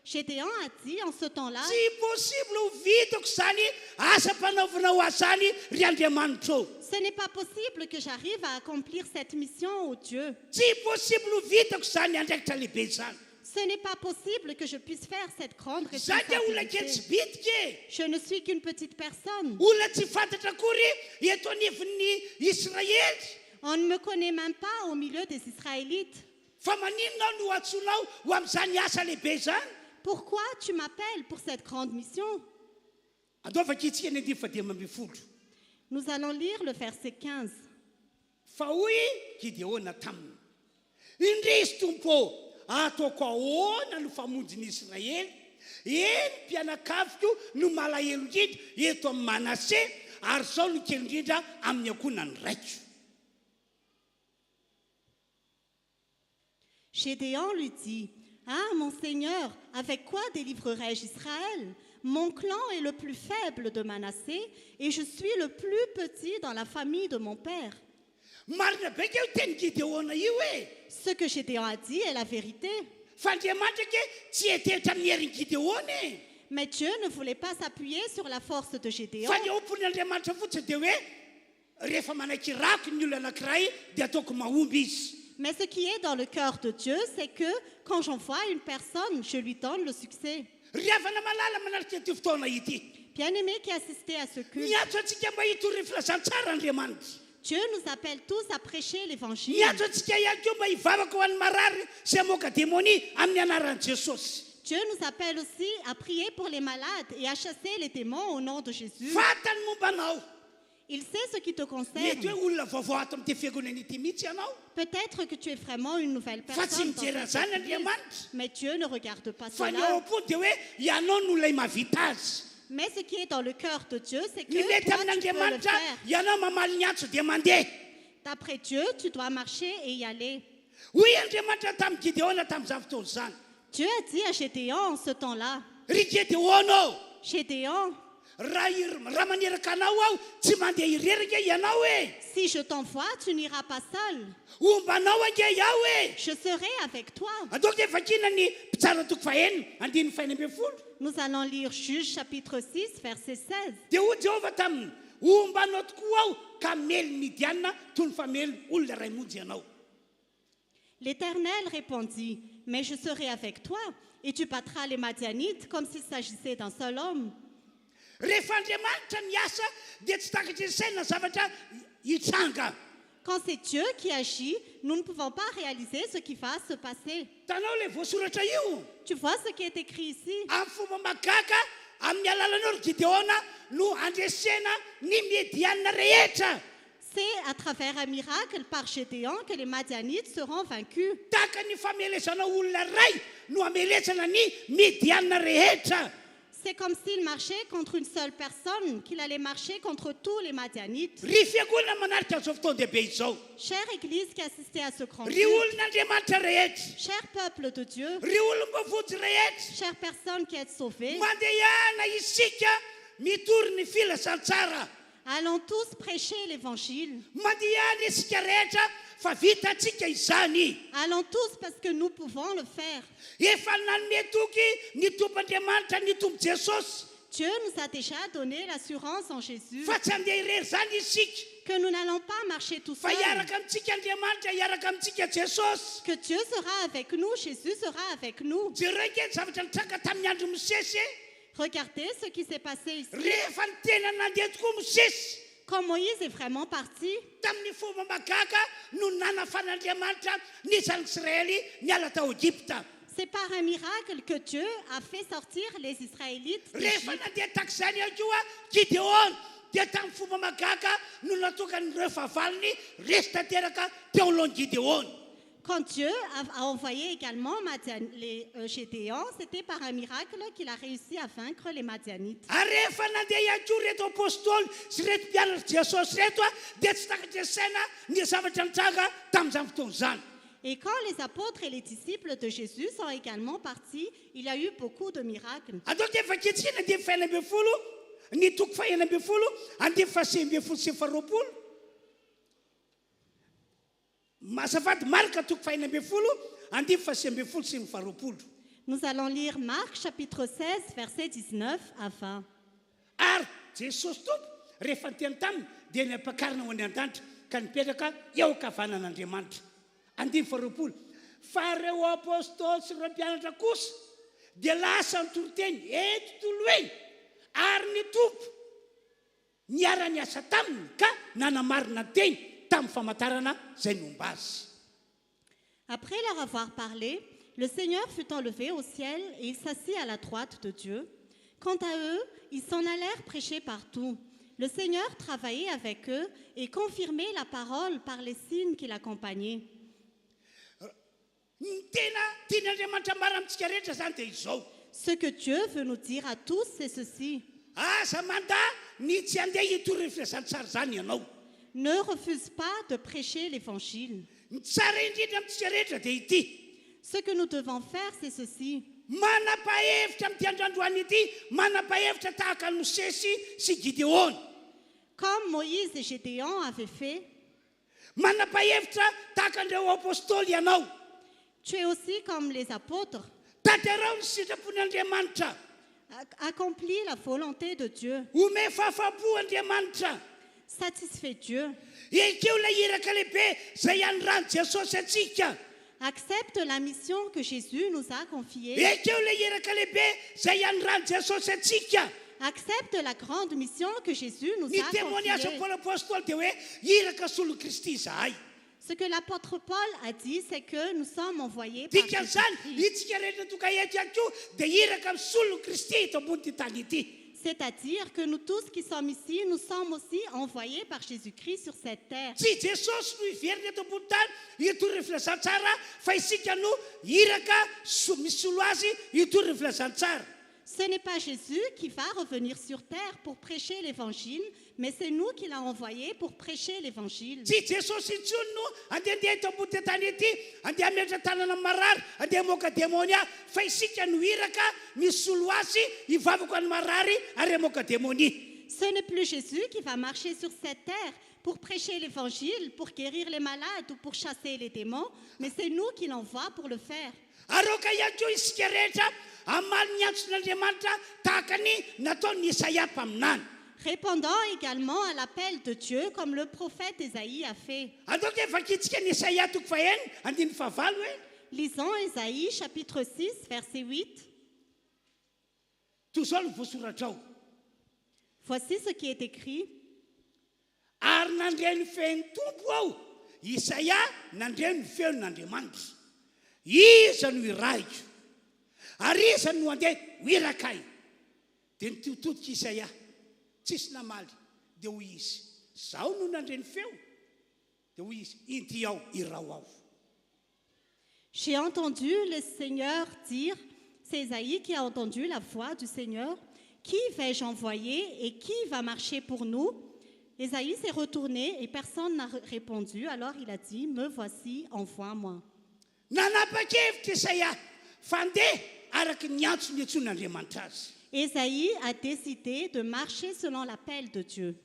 Gédéon a dit en ce temps-là, Tsy possible ho vitako zany asa-panaovana ho azany ry Andriamanitra ô. ce n'est pas possible que j'arrive à accomplir cette mission, ô Dieu. Tsy possible ho vitako zany andraikitra lehibe zany. Ce n'est pas possible que je puisse faire cette grande Zany dia olona kely tsy responsabilité. bitika e. Je ne suis qu'une petite personne. Olona tsy fantatra akory eto anivon'ny Israely. On ne me connaît même pas au milieu des Israélites. Fa maninona no atsoinao ho amin'izany asa lehibe zany? Pourquoi tu m'appelles pour cette grande mission? Andaovaka itsika ny andimy fadimy ambin'ny folo. Nous allons lire le verset 15. Fa hoy Gideona taminy, indrisy tompo, ataoko ahoana no famonjy ny Israely? Eny mpianakaviko no malahelo indrindra eto amin'ny Manase, ary zao no kely indrindra amin'ny ankonany raiko. Gédéon lui dit, ah mon Seigneur, avec quoi délivrerai-je Israël? Mon clan est le plus faible de Manassé et je suis le plus petit dans la famille de mon père. Marina beka io teny Gideona io e. Ce que Gédéon a dit est la vérité. Fa Andriamanitra ke tsy hetehitra amin'ny herin'i Gideona e. Mais Dieu ne voulait pas s'appuyer sur la force de Gédéon. Fa ny ompon'ny Andriamanitra fotsiny dia hoe rehefa manakirako ny olona anankiray dia ataoko mahomby izy. Mais ce qui est dans le cœur de Dieu, c'est que quand j'envoie une personne, je lui donne le succès. Riavana malala manaraka ity fotoana ity. Bien-aimé qui assistait à ce culte, Niatso antsika mba hitory filazantsara Andriamanitra. Dieu nous appelle tous à prêcher l'évangile. Niatso antsika ihany koa mba hivavaka ho an'ny marary sy hamoaka démonie amin'ny anaran'i Jesosy. Dieu nous appelle aussi à prier pour les malades et à chasser les démons au nom de Jésus. Fantany mombanao. Il sait ce qui te Mety hoe concerne. olona vaovao ato amin'ity fiangonana ity mihitsy ianao. Peut-être que tu es vraiment une nouvelle Fa tsy personne, dans mijery cette an'izany église, Andriamanitra. mais Dieu ne regarde pas Fa ny cela. ao am-pony dia hoe ianao no ilay mahavita azy. Mais ce qui est dans le cœur de Dieu, c'est que Ny mety toi, tu peux le amin'Andriamanitra faire. ianao mamaly ny antso dia mandeha. D'après Dieu, tu dois marcher et y aller. Hoy Andriamanitra tamin'ny Gideona tamin'izany fotoana izany. Dieu a dit à Gédéon en ce temps-là, Ry Gideona ô, Gédéon, raha maneraka anao aho tsy mandeha ireraka ianao e. si je t'envoie, tu n'iras pas seul. Ombanao ange iaho e. Je serai avec toi. Ataoko dia vakina ny mpitsara toko fahenina andininy faina ambin'ny folo. Nous allons lire Juges chapitre 6, verset 16. Dia hoy Jehova taminy, ombanao tokoa aho ka mely Midiana toy ny famely olona ray monjy ianao. L'Éternel répondit, mais je serai avec toi et tu battras les Madianites comme s'il s'agissait d'un seul homme. rehefa andriamanitra ny asa dia tsy takatra ny saina zavatra hitsanga. Quand c'est Dieu qui agit, nous ne pouvons pas réaliser ce qui va se passer. Tanao le voasoratra io Tu vois ce qui est écrit ici? amin'ny fomba mahagaga amin'ny alalanao ry Gideona no andresena ny Midianina rehetra. C'est à travers un miracle par Gédéon que les Madianites seront vaincus. Tahaka ny famelezana olona ray no amelezana ny Midianina rehetra. C'est comme s'il marchait contre une seule personne, qu'il allait marcher contre tous les Madianites. Ry fiangonana manaritra an'izao fotoan-dehibe izao. Chère Église qui assistait à ce grand Ry culte, olon'Andriamanitra rehetra, cher peuple de Dieu, ry olom-bavotsy rehetra, chère personne qui est sauvée, mandehana isika mitory ny filasan-tsara. allons tous prêcher l'évangile. Mandehana isika rehetra fa vitantsika izany. Allons tous parce que nous pouvons le faire. Efa nanome toky ny Tompoandriamanitra ny Tompo Jesosy Dieu nous a déjà donné l'assurance en Jésus fa tsy andeha irery zany isika que nous n'allons pas marcher tout fa seuls, hiaraka amintsika Andriamanitra, hiaraka amintsika Jesosy. que Dieu sera avec nous, Jésus sera avec nous. Jereo kely zavatra nitranga tamin'ny andro Mosesy. Regardez ce qui s'est passé ici. Rehefa ny tena nandeha tokoa Mosesy Quand Moïse est vraiment parti, tamin'ny fomba mahagaga no nanafan'Andriamanitra ny zanak'Israely niala tao Egypta. c'est par un miracle que Dieu a fait sortir les Israélites Rehefa d'Égypte. nandeha tak'izany ihany koa Gideon dia tamin'ny fomba mahagaga no natokanyireo fahavalony resy tanteraka teo alohan'ny Gideon. Quand Dieu a envoyé également les Gédéons, c'était par un miracle qu'il a réussi à vaincre les Madianites. Ary rehefa nandeha ihany koa reto apôstôly sy reto mpianatra Jesosy reto dia tsy takatra saina ny zavatra nitranga tamin'izany fotoan'izany. Et quand les apôtres et les disciples de Jésus sont également partis, il y a eu beaucoup de miracles. Ataoko efa ankehitriny andeha fahaenina ambin'ny folo, ny toko fahaenina ambin'ny folo, andeha fahasimy ambin'ny folo sy faharoapolo. Masafady Marka toko fahaenina ambin'ny folo, andeha fahasimy ambin'ny folo sy faharoapolo. Nous allons lire Marc chapitre 16, versets 19 à 20. Ary Jesosy tompo rehefa teny taminy dia niampakarina ho any an-danitra ka nipetraka eo ankavanan'Andriamanitra. Andimy faharoapolo. Fa ireo apôstôly sy ireo mpianatra kosa dia lasa nitoroteny eto tolo eny ary ny tompo niara-niasa taminy ka nanamarina teny tamin'ny famantarana izay nomba azy. Après leur avoir parlé, le Seigneur fut enlevé au ciel et il s'assit à la droite de Dieu. Quant à eux, ils s'en allèrent prêcher partout. Le Seigneur travaillait avec eux et confirmait la parole par les signes qui l'accompagnaient. Ny tena tian'Andriamanitra ambara amintsika rehetra zany dia izao. Ce que Dieu veut nous dire à tous, c'est ceci. Aza manda ny tsy andeha hitory ny filasan-tsara zany ianao. Ne refuse pas de prêcher l'évangile. Ny tsara indrindra amintsika rehetra dia ity. Ce que nous devons faire, c'est ceci. Manapa-hevitra amin'ity androandroany ity, manapa-hevitra tahaka ny Mosesy sy Gideon. Comme Moïse et Gédéon avaient fait, Manapa-hevitra tahaka an'ireo apôstôly ianao. tu es aussi comme les apôtres. Tanterao ny sitrapon'Andriamanitra. Accomplis la volonté de Dieu. Ome fahafaham-po Andriamanitra. Satisfais Dieu. Ekeo ilay iraka lehibe izay anyrano Jesosy atsika. Accepte la mission que Jésus nous a confiée. Ekeo ilay iraka lehibe izay anyrano Jesosy atsika. Accepte la grande mission que Jésus nous Ny a témoignage confiée. Paul apôstôly dia hoe iraka solon'i Kristy izahay. Ce que l'apôtre Paul a dit, c'est que nous sommes envoyés par Dikan'izany Jésus-Christ. itsika rehetra toka eto ihany koa dia iraka amin'ny solon'i Kristy eto ambony tany ity. C'est-à-dire que nous tous qui sommes ici, nous sommes aussi envoyés par Jésus-Christ sur cette terre. Tsy Jesosy no iverina eto ambony tany hitory ny filasan-tsara fa isika no iraka misy solo azy hitory ny filasan-tsara. Ce n'est pas Jésus qui va revenir sur terre pour prêcher l'évangile, mais c'est nous qui l'avons envoyé pour prêcher l'évangile. Tsy Jesosy intsony no andehandeha eto ambony tany ity andeha hametra tanana marary andeha hamoaka démonia fa isika no iraka misy solo azy hivavaka any marary ary hamoaka démonie. Ce n'est plus Jésus qui va marcher sur cette terre pour prêcher l'évangile, pour guérir les malades ou pour chasser les démons, mais c'est nous qui l'envoie pour le faire. Aroka ihany koa isika rehetra amaly ny antson'Andriamanitra tahaka ny nataon'ny Isaia mpaminany. Répondant également à l'appel de Dieu comme le prophète Ésaïe a fait. Ataoko efa ankiitsika ny Isaia toko fahaenina andiny fahavalo hoe Lisons Ésaïe chapitre 6 verset 8. toy izao no voasoratra ao. Voici ce qui est écrit. Ary nandreny feon'ny tompo ao Isaia nandreny feon'Andriamanitra. Iza no irahiko ary iza no andeha ho irakay. Dia nitotodika Isaia tsisy namaly dia hoy izy zaho no nandreny feo. Dia hoy izy inty aho irao aho. J'ai entendu le Seigneur dire, c'est Isaïe qui a entendu la voix du Seigneur. Qui vais-je envoyer et qui va marcher pour nous? Isaïe s'est retourné et personne n'a répondu. Alors il a dit, me voici, envoie-moi. Nanapa-kevitra Isaia fa andeha araky ny antso ny antson'Andriamanitra azy. Isaïe a décidé de marcher selon l'appel de Dieu.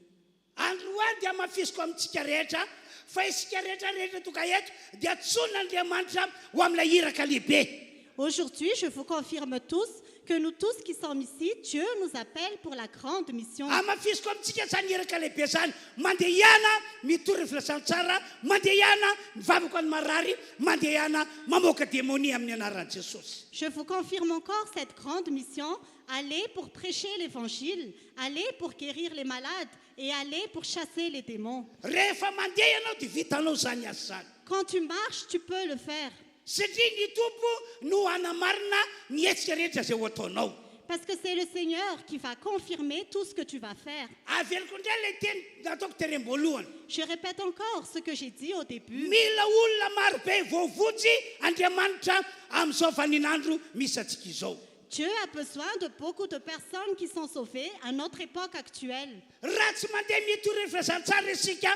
Androany dia mafisiko amintsika rehetra fa isika rehetra toka eto dia antson'Andriamanitra ho amin'ilay iraka lehibe. Aujourd'hui, je vous confirme tous que nous tous qui sommes ici, Dieu nous appelle pour la grande mission. Amafisiko amintsika zany iraka lehibe zany mandeha ihana mitory filasana tsara, mandeha ihana mivavaka ny marary, mandeha ihana mamoaka démonie amin'ny anaran'i Jesosy. Je vous confirme encore cette grande mission, aller pour prêcher l'évangile, aller pour guérir les malades et aller pour chasser les démons. Rehefa mandeha ianao dia vitanao zany asa zany. Quand tu marches, tu peux le faire. Satria ny tompo no hanamarina ny hetsika rehetra izay ho ataonao. Parce que c'est le Seigneur qui va confirmer tout ce que tu vas faire. Aveliko indray ilay teny nataoko terem-boalohany. Je répète encore ce que j'ai dit au début. Mila olona marobe voavotsy Andriamanitra amin'izao vaninandro misy antsika izao. Dieu a besoin de beaucoup de personnes qui sont sauvées à notre époque actuelle. Raha tsy mandeha mitory filasan-tsara isika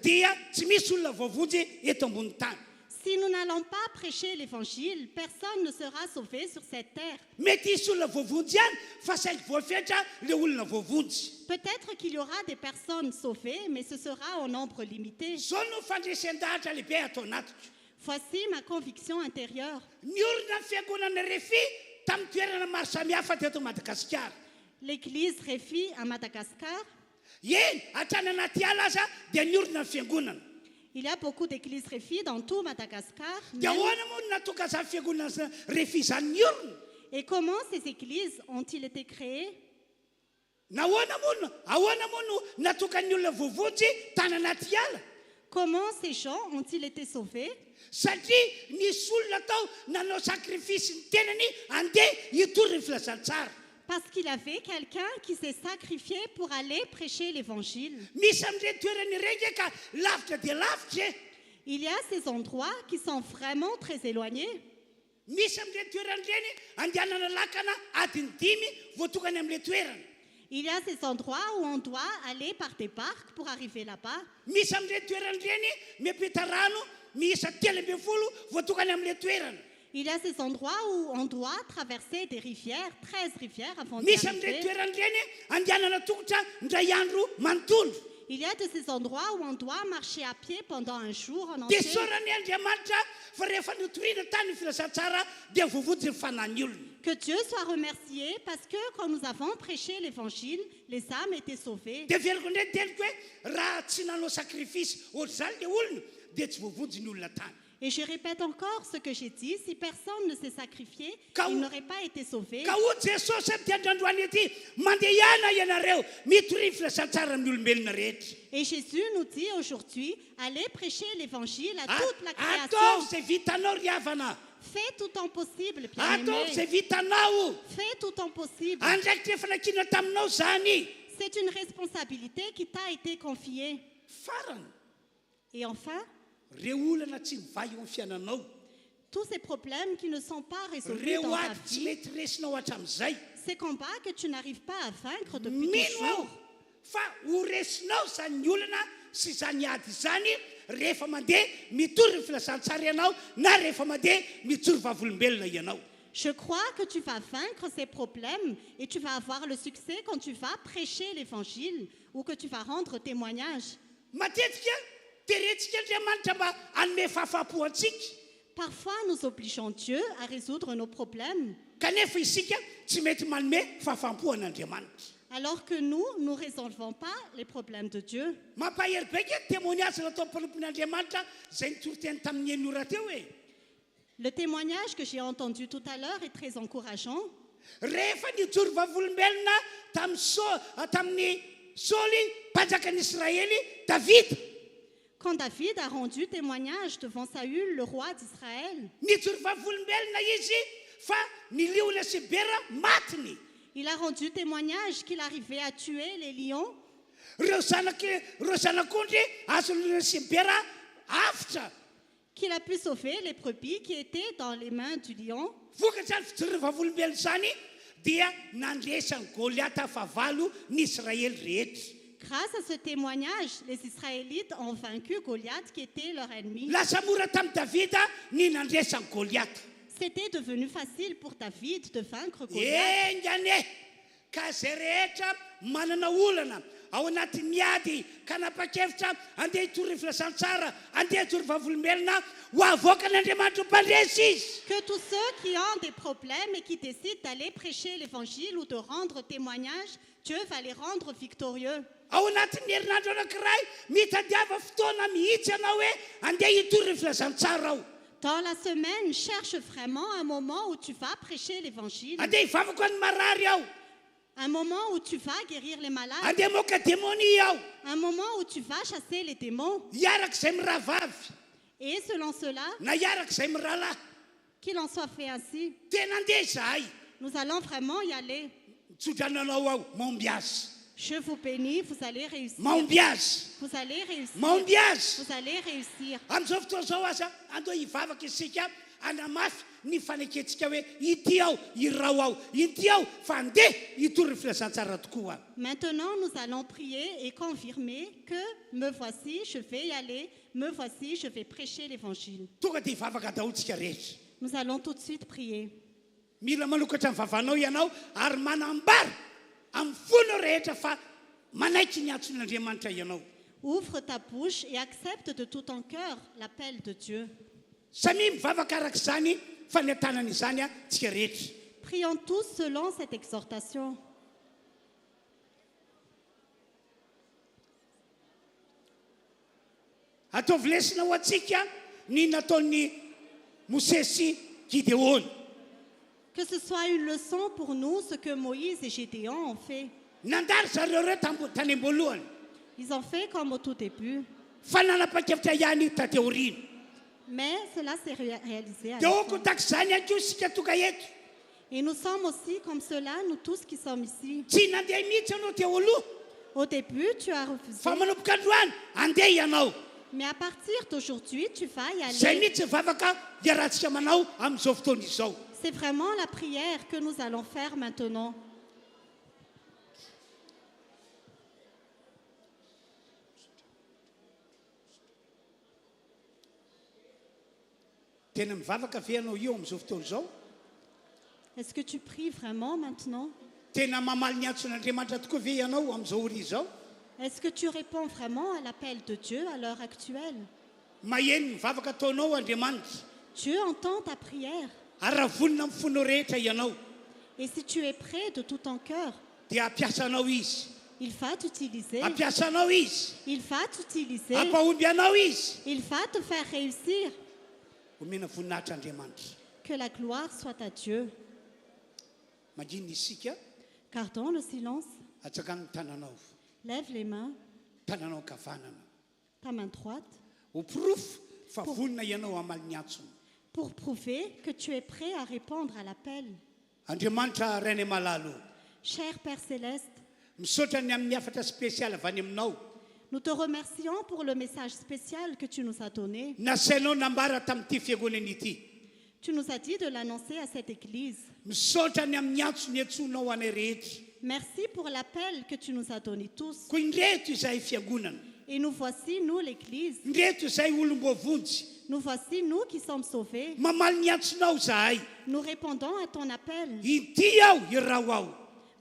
dia tsy misy olona voavotsy eto ambony tany. Si nous n'allons pas prêcher l'évangile, personne ne sera sauvé sur cette terre. Mety hisy olona voavotsy ihany fa saingy voafetra le olona voavotsy. Peut-être qu'il y aura des personnes sauvées, mais ce sera en nombre limité. Zao no fandresen-dahatra lehibe atao anatiko. Voici ma conviction intérieure. Niorina ny fiangonana Refi tamin'ny toerana maro samihafa teto Madagasikara. L'église Réfi à Madagascar, Eny, hatrany anaty ala aza dia niorina ny fiangonana. il y a beaucoup d'églises Réfi dans tout Madagascar. Dia ahoana moa no natoka zany fiangonana Refi zany niorina? Et comment ces églises ont-ils été créées? Ahoana moa no natoka ny olona voavotsy tany anaty ala? Comment ces gens ont-ils été sauvés? Satria nisy olona tao nanao sakrifisy ny tenany andeha hitory ny filasan-tsara. Parce qu'il y avait quelqu'un qui s'est sacrifié pour aller prêcher l'évangile. Misy amin'ireny toerany ireny ka lavitra dia lavitra. Il y a ces endroits qui sont vraiment très éloignés. Misy amin'ireny toerany ireny andehanana lakana adiny 5 voatokany amin'ilay toerana. Il y a ces endroits où on doit aller par des barques pour arriver là-bas. Misy amin'ireny toerany ireny miampita rano miisa 3 voatokany amin'ilay toerana. Il y a ces endroits où on doit traverser des rivières, 13 rivières avant d'y Misy amin'ireny arriver. toerany ireny andehanana tongotra ndray andro manontolo. Il y a de ces endroits où on doit marcher à pied pendant un jour en Dia entier. saorany Andriamanitra fa rehefa nitoriana tany ny filasan-tsara dia voavotsy ny fanahy olona. Que Dieu soit remercié parce que quand nous avons prêché l'évangile, les âmes étaient sauvées. Dia veliko indray teniko hoe raha tsy nanao sakrifisy ohatr'izany le olona dia tsy voavotsy ny olona tany. Et je répète encore ce que j'ai dit, si personne ne s'est sacrifié, Ka- il n'aurait pas été sauvé. Ka ho Jesosy amin'ny androany ety mandeha ihana ianareo mitory ny filasan-tsara amin'ny olombelona rehetra. Et Jésus nous dit aujourd'hui, allez prêcher l'évangile à toute la Atao création. izay vitanao ry havana. Fais tout ton possible, Atao izay bien-aimé. vitanao. Fais tout ton possible. Andraikitra efa nakina taminao zany. C'est une responsabilité qui t'a été confiée. Farany Et enfin, reo olana tsy mivay eo amin'ny fiainanao. tous ces problèmes qui ne sont pas résolus Reo dans ta aty tsy vie, mety resinao hatramin'izay. ces combats que tu n'arrives pas à vaincre depuis Mino ao toujours, fa ho resinao zany ny olana sy zany ady zany rehefa mandeha mitory ny filasan-tsara ianao na rehefa mandeha mitsory vavolombelona ianao. je crois que tu vas vaincre ces problèmes et tu vas avoir le succès quand tu vas prêcher l'évangile ou que tu vas rendre témoignage. Matetika terentsika Andriamanitra mba hanome fahafapo antsika. Parfois, nous obligeons Dieu à résoudre nos problèmes, Kanefa isika tsy mety manome fahafampo an'Andriamanitra. alors que nous ne résolvons pas les problèmes de Dieu. Mampahery beka témoignage natao mpanompon'Andriamanitra izay nitory teny tamin'ny enora teo hoe Le témoignage que j'ai entendu tout à l'heure est très encourageant. rehefa nijoro vavolombelona tamin'ny Saoly mpanjaka n'Israely David. Quand David a rendu témoignage devant Saül, le roi d'Israël, nijoro vavolombelona izy fa niliona Sibera matiny. il a rendu témoignage qu'il arrivait à tuer les lions. Reo zanak'ondry azo liona Sibera afitra. Qu'il a pu sauver les brebis qui étaient dans les mains du lion. Vokatry fijoro vavolombelona zany dia nandresany Goliath fa valo ny Israely rehetra. Grâce à ce témoignage, les Israélites ont vaincu Goliath qui était leur ennemi. Lasa mora tamin'ny Davida ny nandresany Goliath. C'était devenu facile pour David de vaincre Goliath. Engane ka zay rehetra manana olana ao anatin'ny ady ka napakevitra andeha hitory filasan-tsara andeha hitory vavolombelona ho avoakan'Andriamanitra mpandresy izy. Que tous ceux qui ont des problèmes et qui décident d'aller prêcher l'évangile ou de rendre témoignage, Dieu va les rendre victorieux. Ao anatin'ny herinandro anankiray mitadiava fotoana mihitsy ianao hoe andeha hitory filasan-tsara ao. Dans la semaine, cherche vraiment un moment où tu vas prêcher l'évangile. Andeha hivavaka ny marary ao. Un moment où tu vas guérir les malades. Andeha moka démonie ao. Un moment où tu vas chasser les démons. Iarak'izay mirahavavy Et selon cela, na iarak'izay mirahalahy. qu'il en soit fait ainsi. Tena andeha zahay. Nous allons vraiment y aller. Tsodrananao ao maomby azy. Je vous bénis, vous allez réussir. Maomby azy. Vous allez réussir. Maomby azy. Vous allez réussir. Amin'izao fotoana zao aza andeha hivavaka isika anamafy ny faneketsika hoe ity ao irao ao ity ao fa andeha hitory filasan-tsara tokoa. Maintenant, nous allons prier et confirmer que me voici, je vais y aller. Me voici, je vais prêcher l'évangile. Tonga dia hivavaka daholitsika rehetra. Nous allons tout de suite prier. Mila manokatra ny vavanao ianao ary manambara amin'ny fony rehetra fa manaiky ny antson'Andriamanitra ianao. Ouvre ta bouche et accepte de tout ton cœur l'appel de Dieu. Samy mivavaka arak'izany fanentanan'izany tsika rehetra. Prions tous selon cette exhortation. Ataovy lesina ho antsika ny nataon'ny Mosesy Gideon. Que ce soit une leçon pour nous ce que Moïse et Gédéon ont fait. Nandary zareo reo tany am-boalohany Ils ont fait comme au tout début, fa nanapa-kevitra ihany taty aoriana. mais cela s'est réalisé à Dia la oko fin. tak'izany ihany koa isika tonga eto. Et nous sommes aussi comme cela, nous tous qui sommes ici. Tsy nandeha mihitsy ianao teo aloha Au début, tu as refusé, fa manomboka androany andeha ianao. mais à partir d'aujourd'hui, tu vas y Zay aller. mihitsy vavaka iarahantsika manao amin'izao fotoana izao. C'est vraiment la prière que nous allons faire maintenant. Tena mivavaka ve ianao io amin'izao fotoana izao? Est-ce que tu pries vraiment maintenant? Tena mamaly ny antson'Andriamanitra tokoa ve ianao amin'izao ora izao? Est-ce que tu réponds vraiment à l'appel de Dieu à l'heure actuelle? Maheno mivavaka ataonao Andriamanitra. Dieu entend ta prière. Ary raha vonona amin'ny fonao rehetra ianao Et si tu es prêt de tout ton cœur, dia ampiasanao izy. il va t'utiliser. Ampiasanao izy. Il va t'utiliser. Ampahomby anao izy. Il va te faire réussir. Omena voninahitra Andriamanitra. Que la gloire soit à Dieu. Mandrina isika Gardons le silence. atsakany ny tananao. Lève les mains. Tananao ankavanana. Ta main droite. Ho pirofo fa vonona ianao hamaly ny antsona. Pour prouver que tu es prêt à répondre à l'appel. Andriamanitra ray ny malalo. Cher Père Céleste, Misaotra ny amin'ny afatra spesialy avy any aminao. nous te remercions pour le message spécial que tu nous as donné. Nasainao nambara tamin'ity fiangonana ity. Tu nous as dit de l'annoncer à cette église. Misaotra ny amin'ny antso ny antsonao anay rehetra. Merci pour l'appel que tu nous as donné tous. Koa indreto izay fiangonana. Et nous voici, nous, l'église. Indreto izay olom-boavonjy. Nous voici, nous qui sommes sauvés. Mamaly ny antsonao zahay. Nous répondons à ton appel. Ity aho irao aho.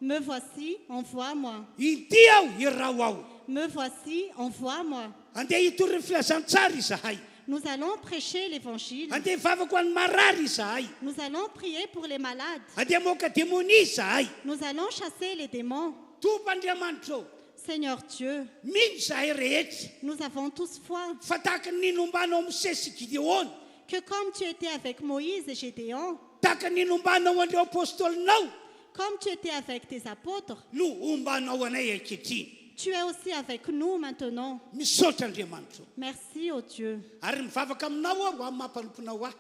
Me voici, envoie-moi. Ity aho irao aho. Me voici, envoie-moi. Andeha hitory ny filasan-tsara izahay. Nous allons prêcher l'évangile. Andeha hivavaka ho an'ny marary izahay. Nous allons prier pour les malades. Andeha moka démonie izahay. Nous allons chasser les démons. Tompo-Andriamanitra ô. Seigneur Dieu, Mino zahay rehetra. nous avons tous foi Fa tahaka ny nombanao Mosesy Gideon. que comme tu étais avec Moïse et Gédéon, Tahaka ny nombanao an'ireo apôstolinao. comme tu étais avec tes apôtres, no ombanao anay ankehitriny. tu es aussi avec nous maintenant. Misaotra Andriamanitra. Merci, ô Dieu. Ary mivavaka aminao aho amin'ny mampanomponao ahy.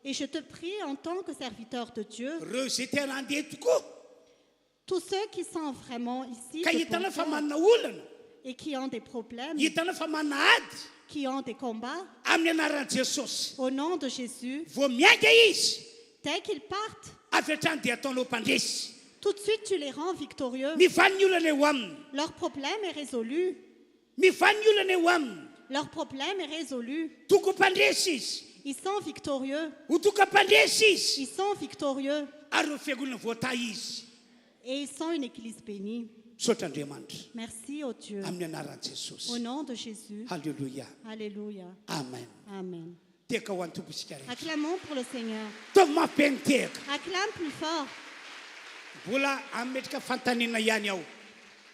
Et je te prie en tant que serviteur de Dieu, Reo zay tena andeha tokoa. tous ceux qui sont vraiment ici Ka de hitanao bon fa cœur manana olana. et qui ont des problèmes, Hitanao fa manana ady qui ont des combats, amin'ny anaran'i Jesosy. au nom de Jésus, Vao mianga izy, dès qu'ils partent, avy hatrany dia ataonao mpandresy. tout de suite tu les rends victorieux. Mivany ny olana eo aminy. Leur problème est résolu. Mivany ny olana eo aminy. Leur problème est résolu. Toko mpandresy izy. Ils sont victorieux. Ho toka mpandresy izy. Ils sont victorieux. Ary ho fiangonana voatay izy. Et ils sont une église bénie. Misaotra Andriamanitra. Merci, ô Dieu. Amin'ny anaran'i Jesosy. Au nom de Jésus. Halleluja. Alléluia. Amen. Amen. Teka ho an'ny tompo isika rehetra. Acclamons pour le Seigneur. Taovy mafy ny tehaka. Acclame plus fort. Mbola ametraka fantanina ihany aho.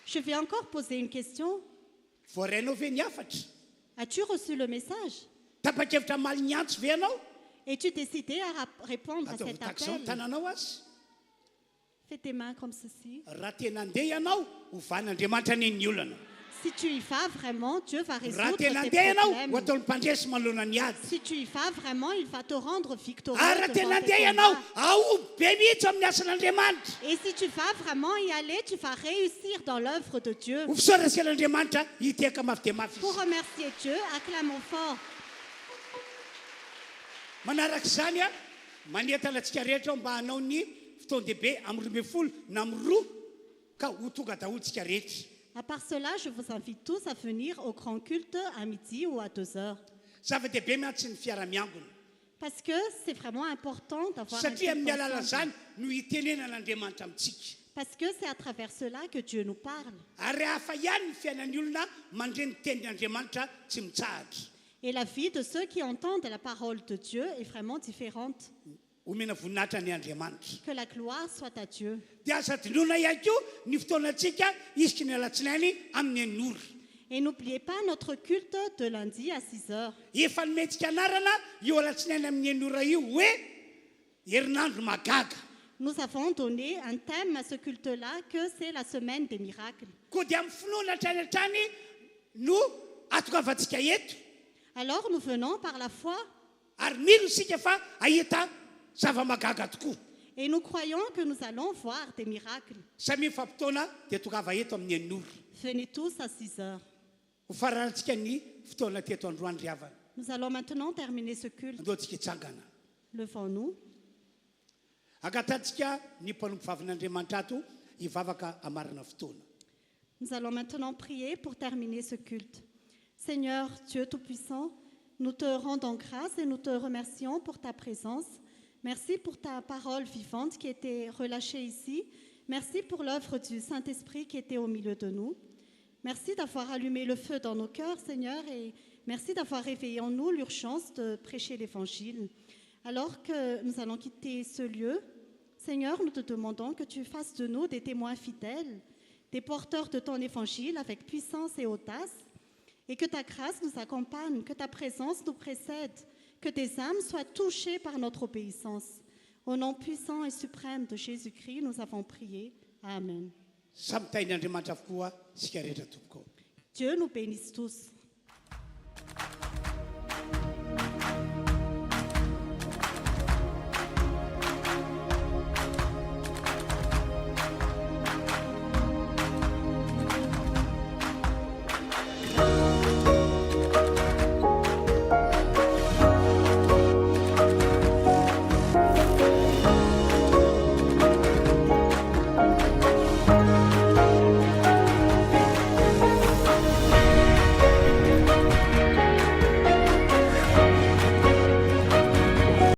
Je vais encore poser une question. Voarainao ve ny afatra? As-tu reçu le message? Tapa-kevitra maly ny antso ve anao? Es-tu décidé à répondre à Ataovy cet takizao ny appel? tananao azy. Fais tes mains comme ceci. Raha tena andeha ianao, ho van'Andriamanitra ny olana. Si tu y vas vraiment, Dieu va Raha résoudre tena tes andeha ianao, ho problèmes. ataony mpandresy manoloana ny ady. Si tu y vas vraiment, il va te rendre victorieux Raha tena devant tes andeha ianao, combats. aoby be mihitsy amin'ny asan'Andriamanitra. Et si tu vas vraiment y aller, tu vas réussir dans l'œuvre de Dieu. Ho fisaoran'Andriamanitra hiteka mafy dia mafy Pour izy. remercier Dieu, acclamons fort. Manaraka izany a, manentana antsika rehetra mba hanao ny fotoan-dehibe amin'ny 12 na amin'ny 2 ka ho tonga daholo tsika rehetra. À part cela, je vous invite tous à venir au grand culte à midi ou à 2 heures. Zava-dehibe miantsy ny fiara-miangona. Parce que c'est vraiment important d'avoir un Satria amin'ny culte alala ensemble. zany no itenenan'Andriamanitra amintsika. Parce que c'est à travers cela que Dieu nous parle. Ary hafa ihany ny fiainan'ny olona mandre ny tenin'Andriamanitra tsy mitsahatra. Et la vie de ceux qui entendent la parole de Dieu est vraiment différente. Omena voninahitra ny Andriamanitra. Que la gloire soit à Dieu. Dia aza dinoana ihany koa ny fotoanantsika isika ny alatsinainy amin'ny enora. Et n'oubliez pas notre culte de lundi à 6 heures. Efa nometsika anarana io alatsinainy amin'ny enora io hoe herinandro magaga. Nous avons donné un thème à ce culte-là que c'est la semaine des miracles. Koa dia amin'ny finoana hatrany hatrany no atokavantsika eto. Alors nous venons par la foi Ary milo isika fa ahita zava-magaga tokoa. et nous croyons que nous allons voir des miracles. Samy fampitoana dia tokava eto amin'ny enora. Venez tous à 6 heures. Ho farantsika ny fotoana teto androany ry havana. Nous allons maintenant terminer ce culte. Andao tsika hitsangana. Levons-nous. Angatantsika ny mpanompo vavin'Andriamanitra ato hivavaka amarana fotoana. Nous allons maintenant prier pour terminer ce culte. Seigneur, Dieu Tout-Puissant, nous te rendons grâce et nous te remercions pour ta présence. Merci pour ta parole vivante qui était relâchée ici. Merci pour l'œuvre du Saint-Esprit qui était au milieu de nous. Merci d'avoir allumé le feu dans nos cœurs, Seigneur, et merci d'avoir réveillé en nous l'urgence de prêcher l'Évangile. Alors que nous allons quitter ce lieu, Seigneur, nous te demandons que tu fasses de nous des témoins fidèles, des porteurs de ton Évangile avec puissance et audace, et que ta grâce nous accompagne, que ta présence nous précède, que des âmes soient touchées par notre obéissance. Au nom puissant et suprême de Jésus-Christ, nous avons prié. Amen. Samy tain'Andriamanitra avokoa isika rehetra tompoko. Dieu nous bénisse tous.